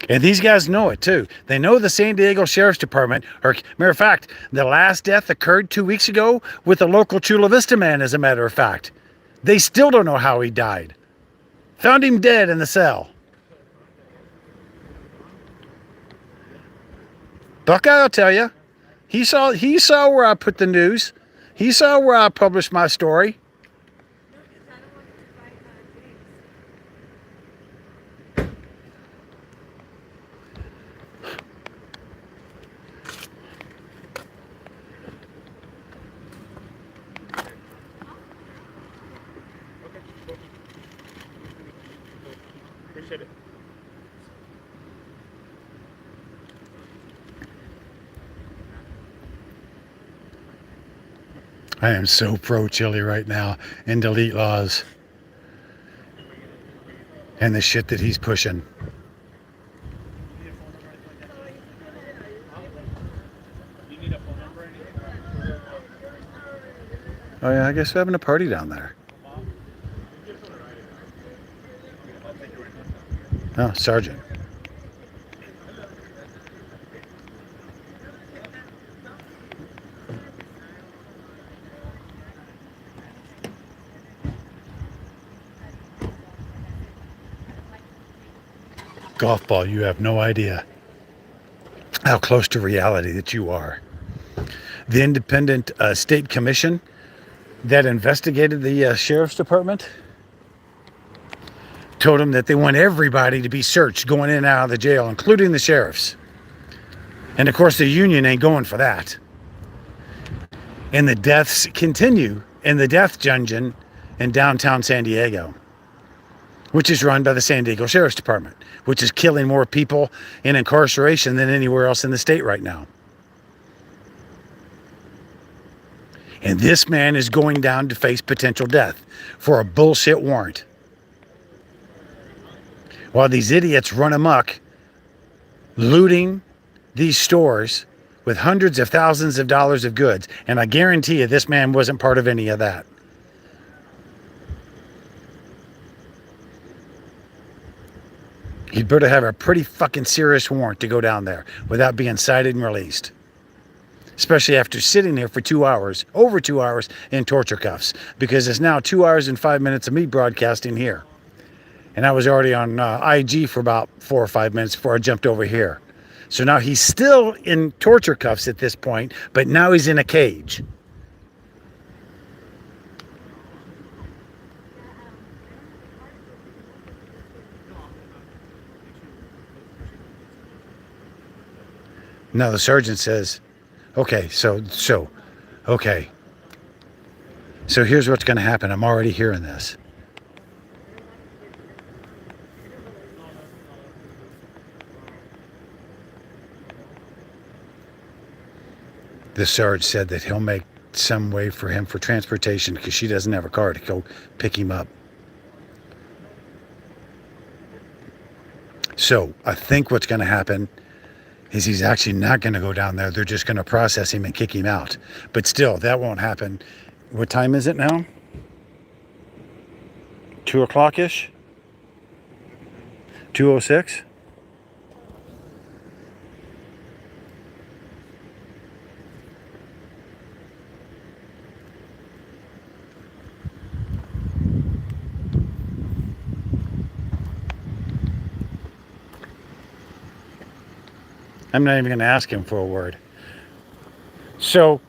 And these guys know it too. They know the San Diego Sheriff's Department, or matter of fact, the last death occurred 2 weeks ago with the local Chula Vista man, as a matter of fact. They still don't know how he died. Found him dead in the cell. Buckeye will tell you. He saw where I put the news. He saw where I published my story. Appreciate it. I am so pro-Chile right now and delete laws and the shit that he's pushing. You need a phone number or anything? Oh yeah, I guess we're having a party down there. Oh, Sergeant. Golf ball, you have no idea how close to reality that you are. The independent state commission that investigated the sheriff's department told them that they want everybody to be searched going in and out of the jail, including the sheriffs. And of course, the union ain't going for that. And the deaths continue in the death dungeon in downtown San Diego, which is run by the San Diego Sheriff's Department, which is killing more people in incarceration than anywhere else in the state right now. And this man is going down to face potential death for a bullshit warrant, while these idiots run amok, looting these stores with hundreds of thousands of dollars of goods. And I guarantee you this man wasn't part of any of that. He'd better have a pretty fucking serious warrant to go down there without being cited and released. especially after sitting there for 2 hours, over 2 hours in torture cuffs, because it's now 2 hours and 5 minutes of me broadcasting here. And I was already on IG for about 4 or 5 minutes before I jumped over here. So now he's still in torture cuffs at this point, but now he's in a cage. Now the sergeant says, okay, so here's what's going to happen. I'm already hearing this. The sergeant said that he'll make some way for him for transportation because she doesn't have a car to go pick him up. So I think what's going to happen is he's actually not going to go down there. They're just going to process him and kick him out. But still, that won't happen. What time is it now? 2 o'clock-ish? 2:06? I'm not even going to ask him for a word. So,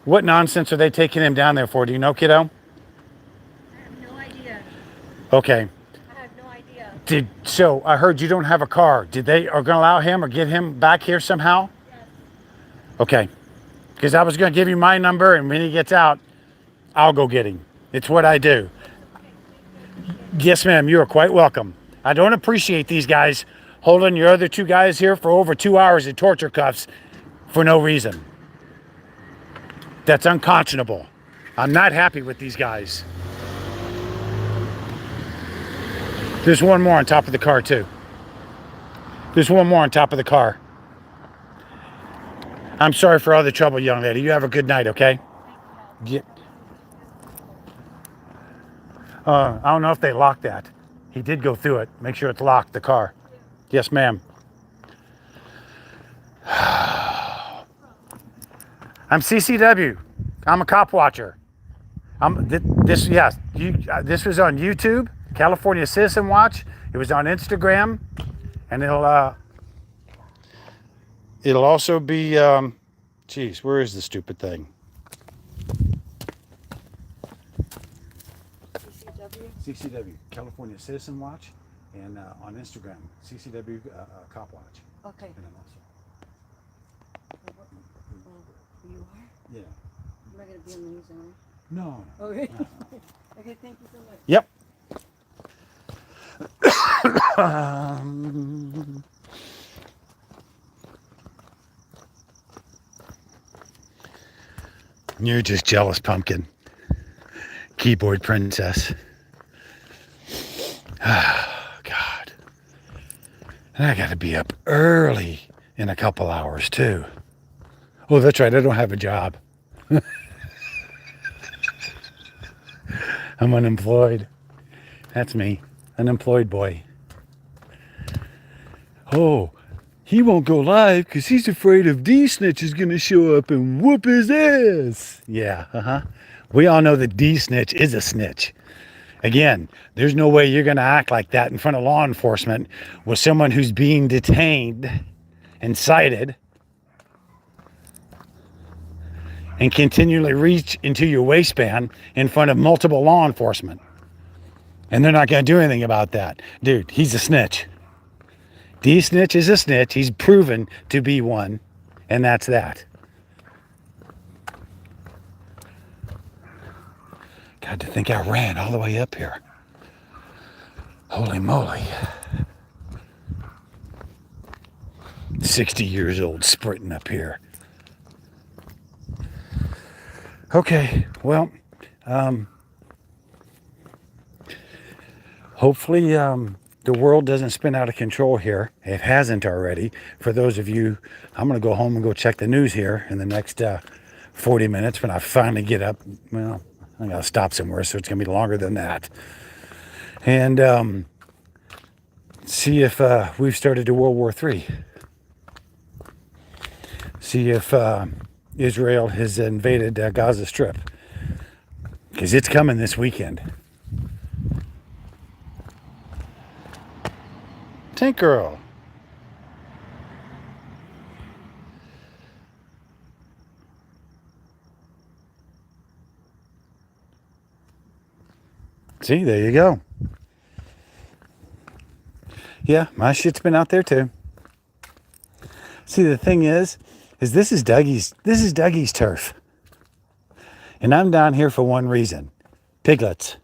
what nonsense are they taking him down there for? Do you know, kiddo? I have no idea. Okay. I have no idea. So I heard you don't have a car. Are going to allow him or get him back here somehow? Yes. Okay. Because I was going to give you my number, and when he gets out, I'll go get him. It's what I do. Yes, ma'am. You are quite welcome. I don't appreciate these guys holding your other 2 guys here for over 2 hours in torture cuffs for no reason. That's unconscionable. I'm not happy with these guys. There's one more on top of the car, too. There's one more on top of the car. I'm sorry for all the trouble, young lady. You have a good night, okay? Yeah. I don't know if they locked that. He did go through it. Make sure it's locked, the car. Yes, ma'am. I'm CCW. I'm a cop watcher. This was on YouTube, California Citizen Watch. It was on Instagram, and it'll also be. Geez, where is the stupid thing? CCW, California Citizen Watch, and on Instagram, CCW Cop Watch. Okay. And I'm also, You are? yeah. I'm not going to be on the news, am No. I? Okay. No. Okay, thank you so much. Yep. You're just jealous, pumpkin. Keyboard princess. Oh, God. And I got to be up early in a couple hours, too. Oh, that's right. I don't have a job. I'm unemployed. That's me. Unemployed boy. Oh, he won't go live because he's afraid of D-Snitch is going to show up and whoop his ass. Yeah, We all know that D-Snitch is a snitch. Again, there's no way you're going to act like that in front of law enforcement with someone who's being detained and cited and continually reach into your waistband in front of multiple law enforcement. And they're not going to do anything about that. Dude, he's a snitch. D-Snitch is a snitch. He's proven to be one. And that's that. God, to think I ran all the way up here. Holy moly. 60 years old sprinting up here. Okay, well, hopefully the world doesn't spin out of control here. It hasn't already. For those of you, I'm going to go home and go check the news here in the next 40 minutes when I finally get up. Well, I'm going to stop somewhere, so it's going to be longer than that. And see if we've started a World War III. See if Israel has invaded Gaza Strip. Because it's coming this weekend. Tank Girl. See, there you go. Yeah, my shit's been out there too. See, the thing is this is Dougie's turf. And I'm down here for one reason. Piglets.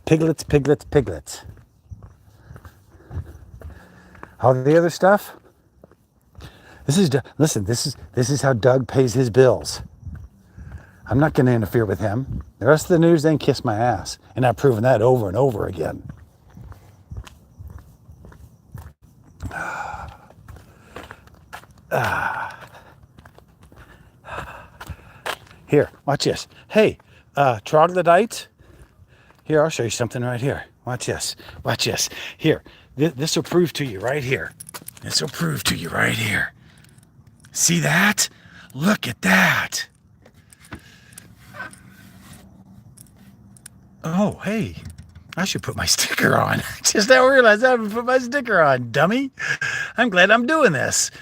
Piglets, piglets, piglets. All the other stuff. This is how Doug pays his bills. I'm not going to interfere with him. The rest of the news, they can kiss my ass. And I've proven that over and over again. Here, watch this. Hey, troglodytes. Here, I'll show you something right here. Watch this. Watch this. Here, this will prove to you right here. This will prove to you right here. See that? Look at that. Oh, hey, I should put my sticker on. Just now realized I haven't put my sticker on, dummy. I'm glad I'm doing this.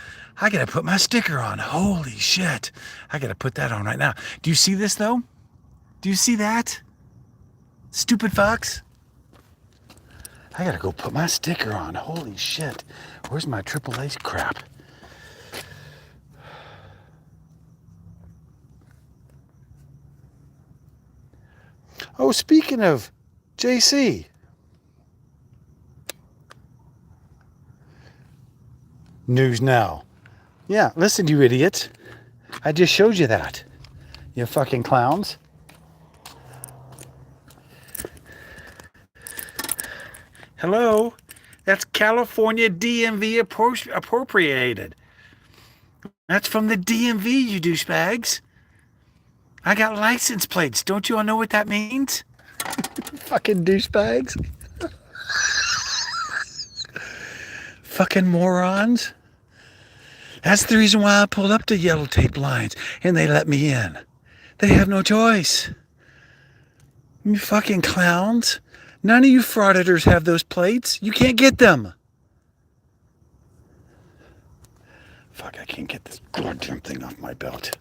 I gotta put my sticker on. Holy shit. I gotta put that on right now. Do you see this, though? Do you see that? Stupid fucks. I gotta go put my sticker on. Holy shit. Where's my AAA crap? Oh, speaking of JC. News now. Yeah, listen, you idiot. I just showed you that. You fucking clowns. Hello? That's California DMV appropriated. That's from the DMV, you douchebags. I got license plates. Don't you all know what that means? Fucking douchebags. Fucking morons. That's the reason why I pulled up the yellow tape lines and they let me in. They have no choice. You fucking clowns. None of you frauditors have those plates. You can't get them. Fuck, I can't get this goddamn thing off my belt.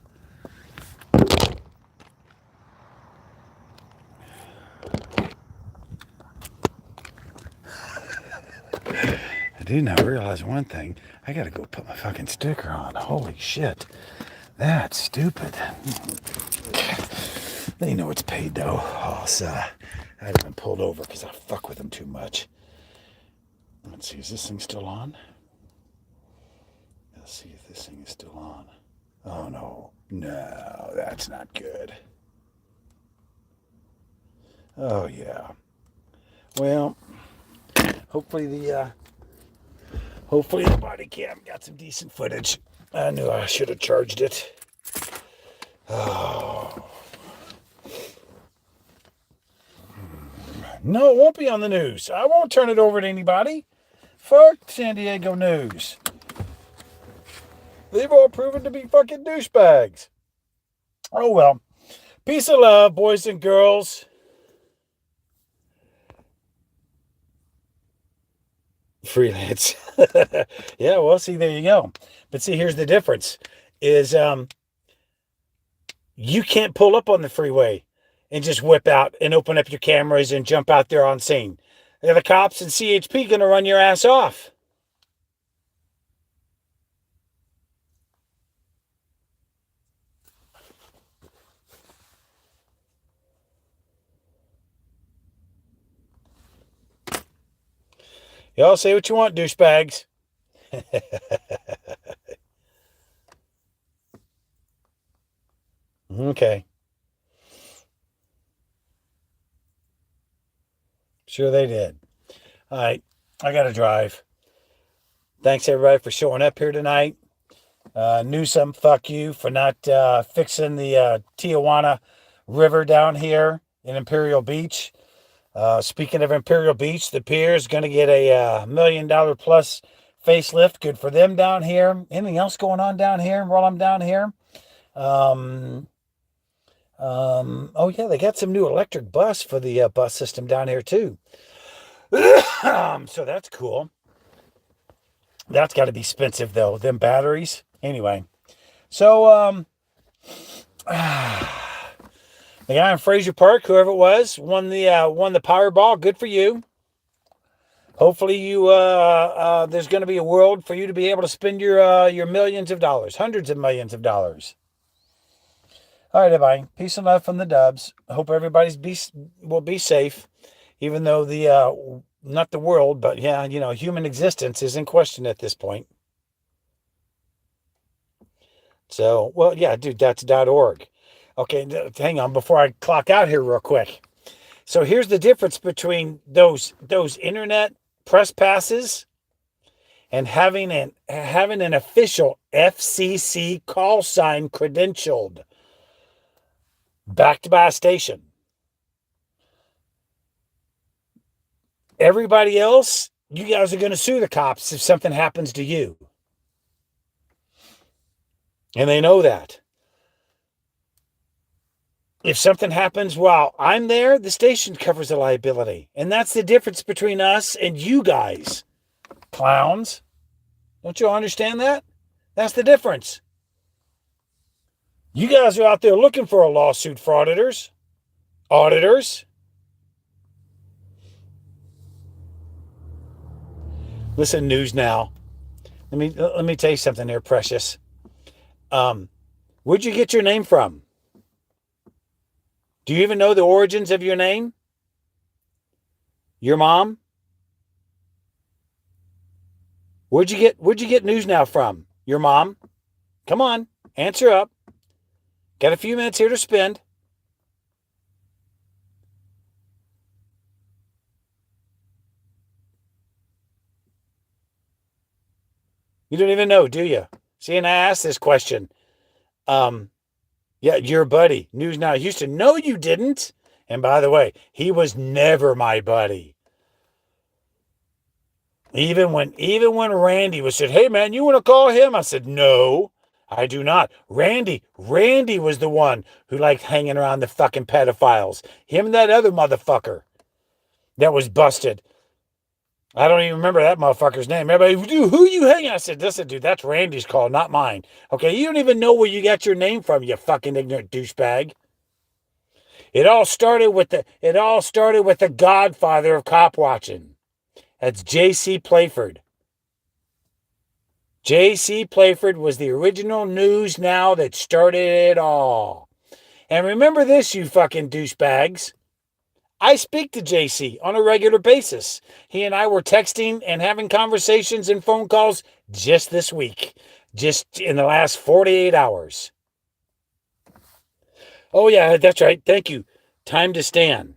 I did not realize one thing. I gotta go put my fucking sticker on. Holy shit. That's stupid. They know it's paid though. Oh, so I haven't been pulled over because I fuck with them too much. Let's see, is this thing still on? Let's see if this thing is still on. Oh no. No, that's not good. Oh yeah. Well, hopefully the body cam got some decent footage. I knew I should have charged it. Oh. No, it won't be on the news. I won't turn it over to anybody. Fuck San Diego news. They've all proven to be fucking douchebags. Oh well. Peace and love, boys and girls. Freelance. Yeah, well, see, there you go. But see, here's the difference. Is you can't pull up on the freeway and just whip out and open up your cameras and jump out there on scene. The cops and CHP going to run your ass off. Y'all say what you want, douchebags. Okay. Sure they did. All right. I got to drive. Thanks, everybody, for showing up here tonight. Newsom, fuck you for not fixing the Tijuana River down here in Imperial Beach. Speaking of Imperial Beach, the pier is going to get a $1 million plus facelift. Good for them down here. Anything else going on down here while I'm down here? Oh yeah, they got some new electric bus for the bus system down here too. So that's cool. That's got to be expensive though. Them batteries. Anyway, so the guy in Fraser Park, whoever it was, won the Powerball. Good for you. Hopefully, there's going to be a world for you to be able to spend your millions of dollars, hundreds of millions of dollars. All right, everybody. Peace and love from the Dubs. I hope everybody's will be safe, even though the not the world, but yeah, human existence is in question at this point. So, well, yeah, dude, that's .org. Okay, hang on before I clock out here real quick. So here's the difference between those internet press passes and having an official FCC call sign credentialed, backed by a station. Everybody else, you guys are going to sue the cops if something happens to you. And they know that. If something happens while I'm there, the station covers the liability. And that's the difference between us and you guys. Clowns. Don't you understand that? That's the difference. You guys are out there looking for a lawsuit for auditors. Listen, News Now. Let me tell you something there, precious. Where'd you get your name from? Do you even know the origins of your name? Your mom? Where'd you get News Now from? Your mom? Come on, answer up. Got a few minutes here to spend. You don't even know, do you? See, and I asked this question. Yeah, your buddy, News Now Houston. No, you didn't. And by the way, he was never my buddy. Even when Randy was said, "Hey man, you want to call him?" I said, "No, I do not." Randy was the one who liked hanging around the fucking pedophiles. Him and that other motherfucker that was busted. I don't even remember that motherfucker's name. Everybody, dude, who you hanging? I said, listen, dude, that's Randy's call, not mine. Okay, you don't even know where you got your name from, you fucking ignorant douchebag. It all started with the godfather of cop watching. That's J.C. Playford. J.C. Playford was the original News Now that started it all. And remember this, you fucking douchebags. I speak to JC on a regular basis. He and I were texting and having conversations and phone calls just this week, just in the last 48 hours. Oh, yeah, that's right. Thank you. Time to Stand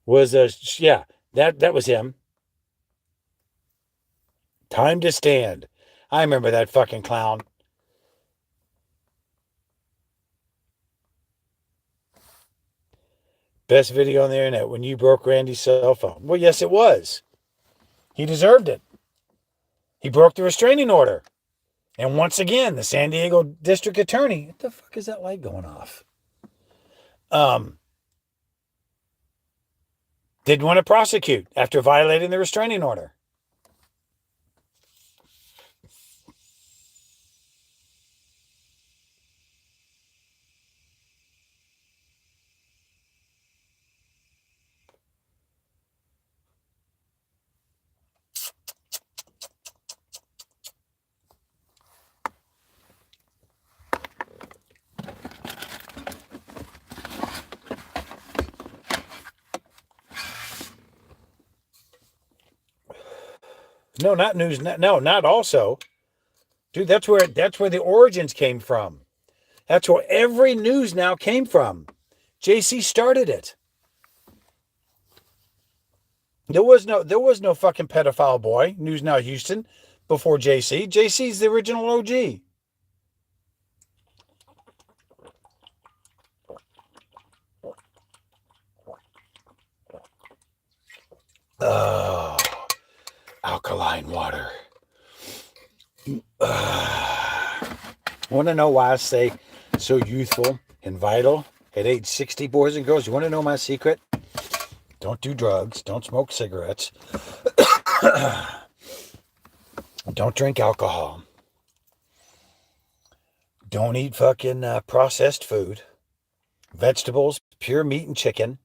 was that was him. Time to Stand. I remember that fucking clown. Best video on the internet when you broke Randy's cell phone. Well, yes, it was. He deserved it. He broke the restraining order. And once again, the San Diego District Attorney, what the fuck is that light going off? Didn't want to prosecute after violating the restraining order. No, not News. No, not also. Dude, that's where the origins came from. That's where every News Now came from. JC started it. There was no fucking pedophile boy, News Now Houston, before JC. JC's the original OG. Oh, alkaline water. Well, Want to know why I stay so youthful and vital at age 60, boys and girls? You want to know my secret? Don't do drugs. Don't smoke cigarettes. Don't drink alcohol. Don't eat fucking processed food. Vegetables, pure meat and chicken.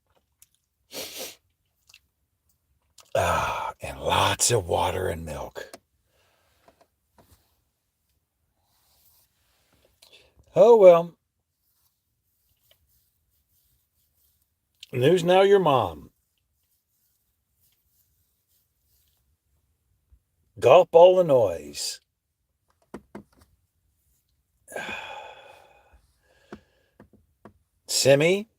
And lots of water and milk. Oh, well. News Now, your mom. Golf ball the noise. Simi?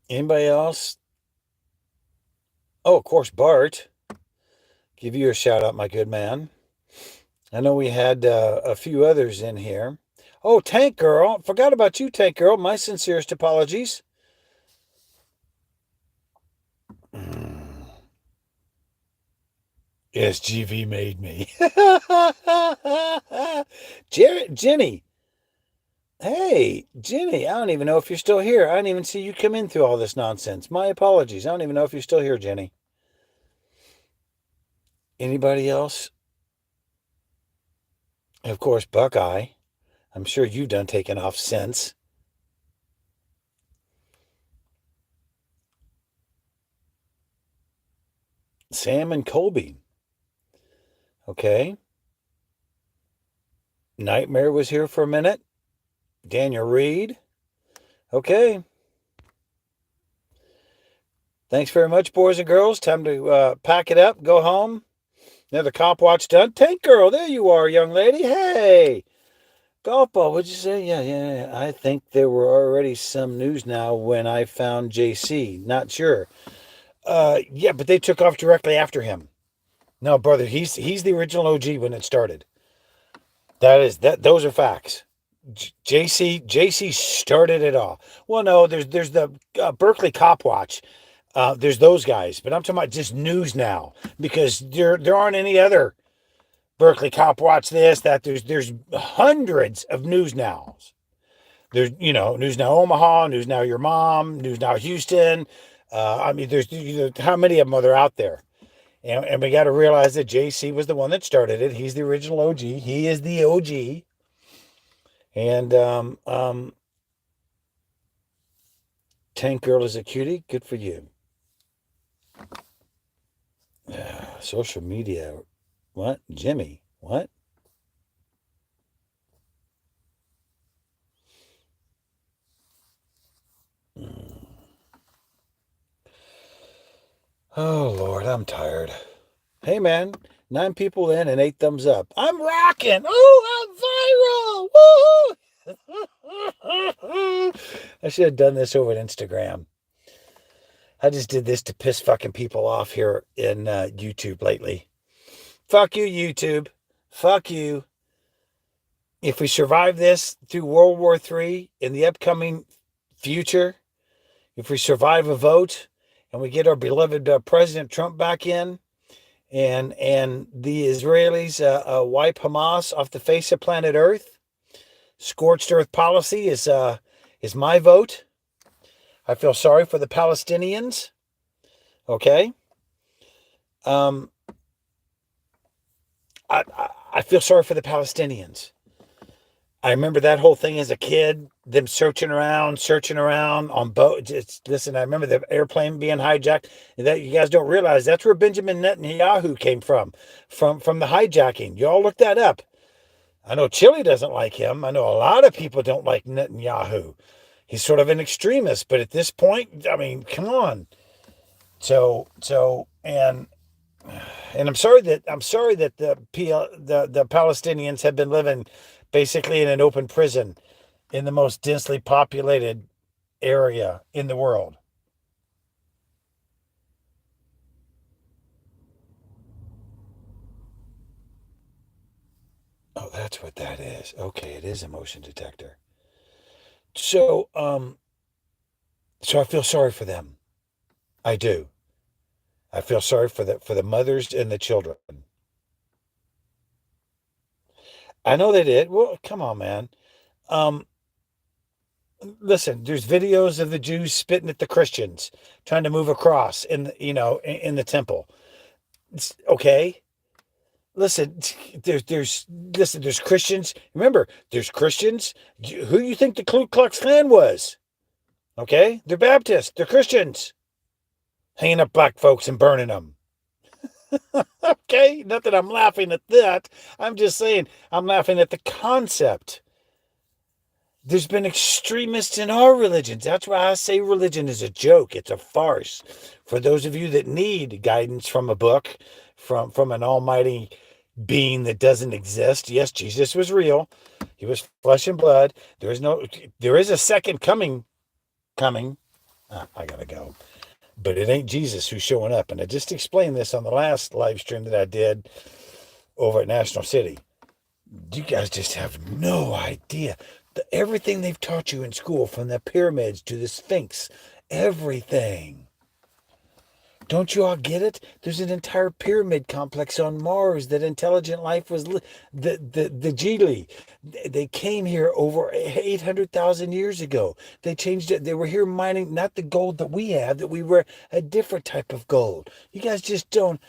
Anybody else? Oh, of course, Bart. Give you a shout out, my good man. I know we had a few others in here. Oh, Tank Girl. Forgot about you, Tank Girl. My sincerest apologies. Yes, GV made me. Jenny. Hey, Jenny, I don't even know if you're still here. I didn't even see you come in through all this nonsense. My apologies. I don't even know if you're still here, Jenny. Anybody else? Of course, Buckeye. I'm sure you've done taken off since. Sam and Colby. Okay. Nightmare was here for a minute. Daniel Reed. Okay. Thanks very much, boys and girls. Time to pack it up, go home. Another cop watch done. Tank Girl, there you are, young lady. Hey. Golf ball, what'd you say? Yeah. I think there were already some news now when I found JC. Not sure. Yeah, but they took off directly after him. No, brother, he's the original OG when it started. Those are facts. JC started it all. Well, no, there's the Berkeley Cop Watch. There's those guys, but I'm talking about just news now because there aren't any other Berkeley Cop Watch this, that. There's hundreds of news nows. There's, News Now Omaha, News Now Your Mom, News Now Houston. I mean, there's how many of them are there out there? And we got to realize that JC was the one that started it. He's the original OG. He is the OG. And Tank Girl is a cutie. Good for you. Social media. What? Jimmy. What? Oh, Lord, I'm tired. Hey, man. 9 people in and 8 thumbs up. I'm rocking. Oh, I'm viral. Woo! I should have done this over at Instagram. I just did this to piss fucking people off here in YouTube lately. Fuck you, YouTube. Fuck you. If we survive this through World War III in the upcoming future, if we survive a vote and we get our beloved President Trump back in, and the Israelis wipe Hamas off the face of planet Earth, scorched earth policy is my vote. I feel sorry for the Palestinians. Okay. I feel sorry for the Palestinians. I remember that whole thing as a kid, them searching around on boat. Listen, I remember the airplane being hijacked. That you guys don't realize that's where Benjamin Netanyahu came from the hijacking. You all look that up. I know Chile doesn't like him. I know a lot of people don't like Netanyahu. He's sort of an extremist, but at this point, I mean, come on. So and I'm sorry that the Palestinians have been living basically in an open prison in the most densely populated area in the world. Oh, that's what that is. Okay, it is a motion detector. So I feel sorry for them. I do. I feel sorry for the mothers and the children. I know they did. Well, come on, man. Um, Listen, there's videos of the Jews spitting at the Christians, trying to move across in the temple. Okay. Listen, there's Christians. Remember, there's Christians. Who you think the Ku Klux Klan was? Okay, they're Baptists. They're Christians, hanging up black folks and burning them. Okay, not that I'm laughing at that. I'm just saying I'm laughing at the concept. There's been extremists in our religions. That's why I say religion is a joke. It's a farce. For those of you that need guidance from a book, from an almighty being that doesn't exist. Yes, Jesus was real. He was flesh and blood. There is a second coming. I gotta go. But it ain't Jesus who's showing up. And I just explained this on the last live stream that I did over at National City. You guys just have no idea. Everything they've taught you in school, from the pyramids to the Sphinx, everything. Don't you all get it? There's an entire pyramid complex on Mars that intelligent life was the Geely. They came here over 800,000 years ago. They changed it. They were here mining not the gold that we have, that we were a different type of gold. You guys just don't.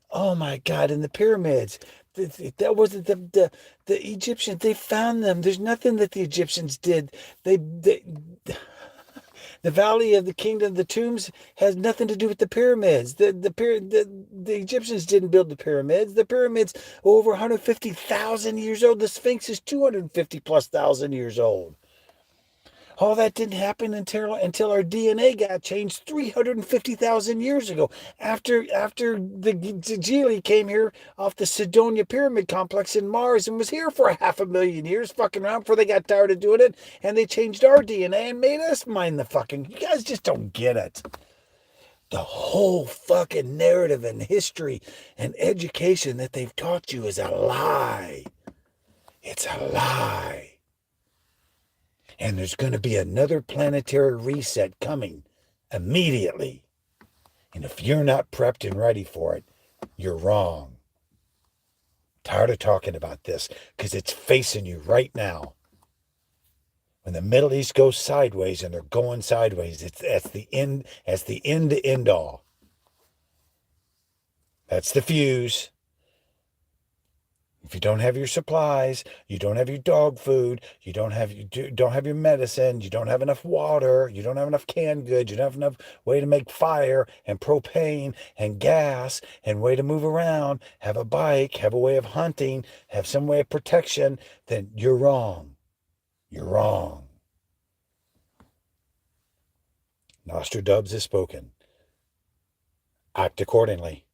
Oh my God! In the pyramids, that wasn't the Egyptians. They found them. There's nothing that the Egyptians did. The Valley of the Kingdom of the Tombs has nothing to do with the pyramids. The Egyptians didn't build the pyramids. The pyramids are over 150,000 years old. The Sphinx is 250 plus thousand years old. All that didn't happen until our DNA got changed 350,000 years ago. After the Geely came here off the Sidonia Pyramid Complex in Mars and was here for 500,000 years, fucking around before they got tired of doing it, and they changed our DNA and made us mine the fucking. You guys just don't get it. The whole fucking narrative and history and education that they've taught you is a lie. It's a lie. And there's going to be another planetary reset coming immediately. And if you're not prepped and ready for it, you're wrong. Tired of talking about this because it's facing you right now. When the Middle East goes sideways, and they're going sideways, that's the end. That's the end to end all. That's the fuse. If you don't have your supplies, you don't have your dog food, you don't have your medicine, you don't have enough water, you don't have enough canned goods, you don't have enough way to make fire and propane and gas and way to move around, have a bike, have a way of hunting, have some way of protection, then you're wrong. You're wrong. Nostradamus has spoken. Act accordingly.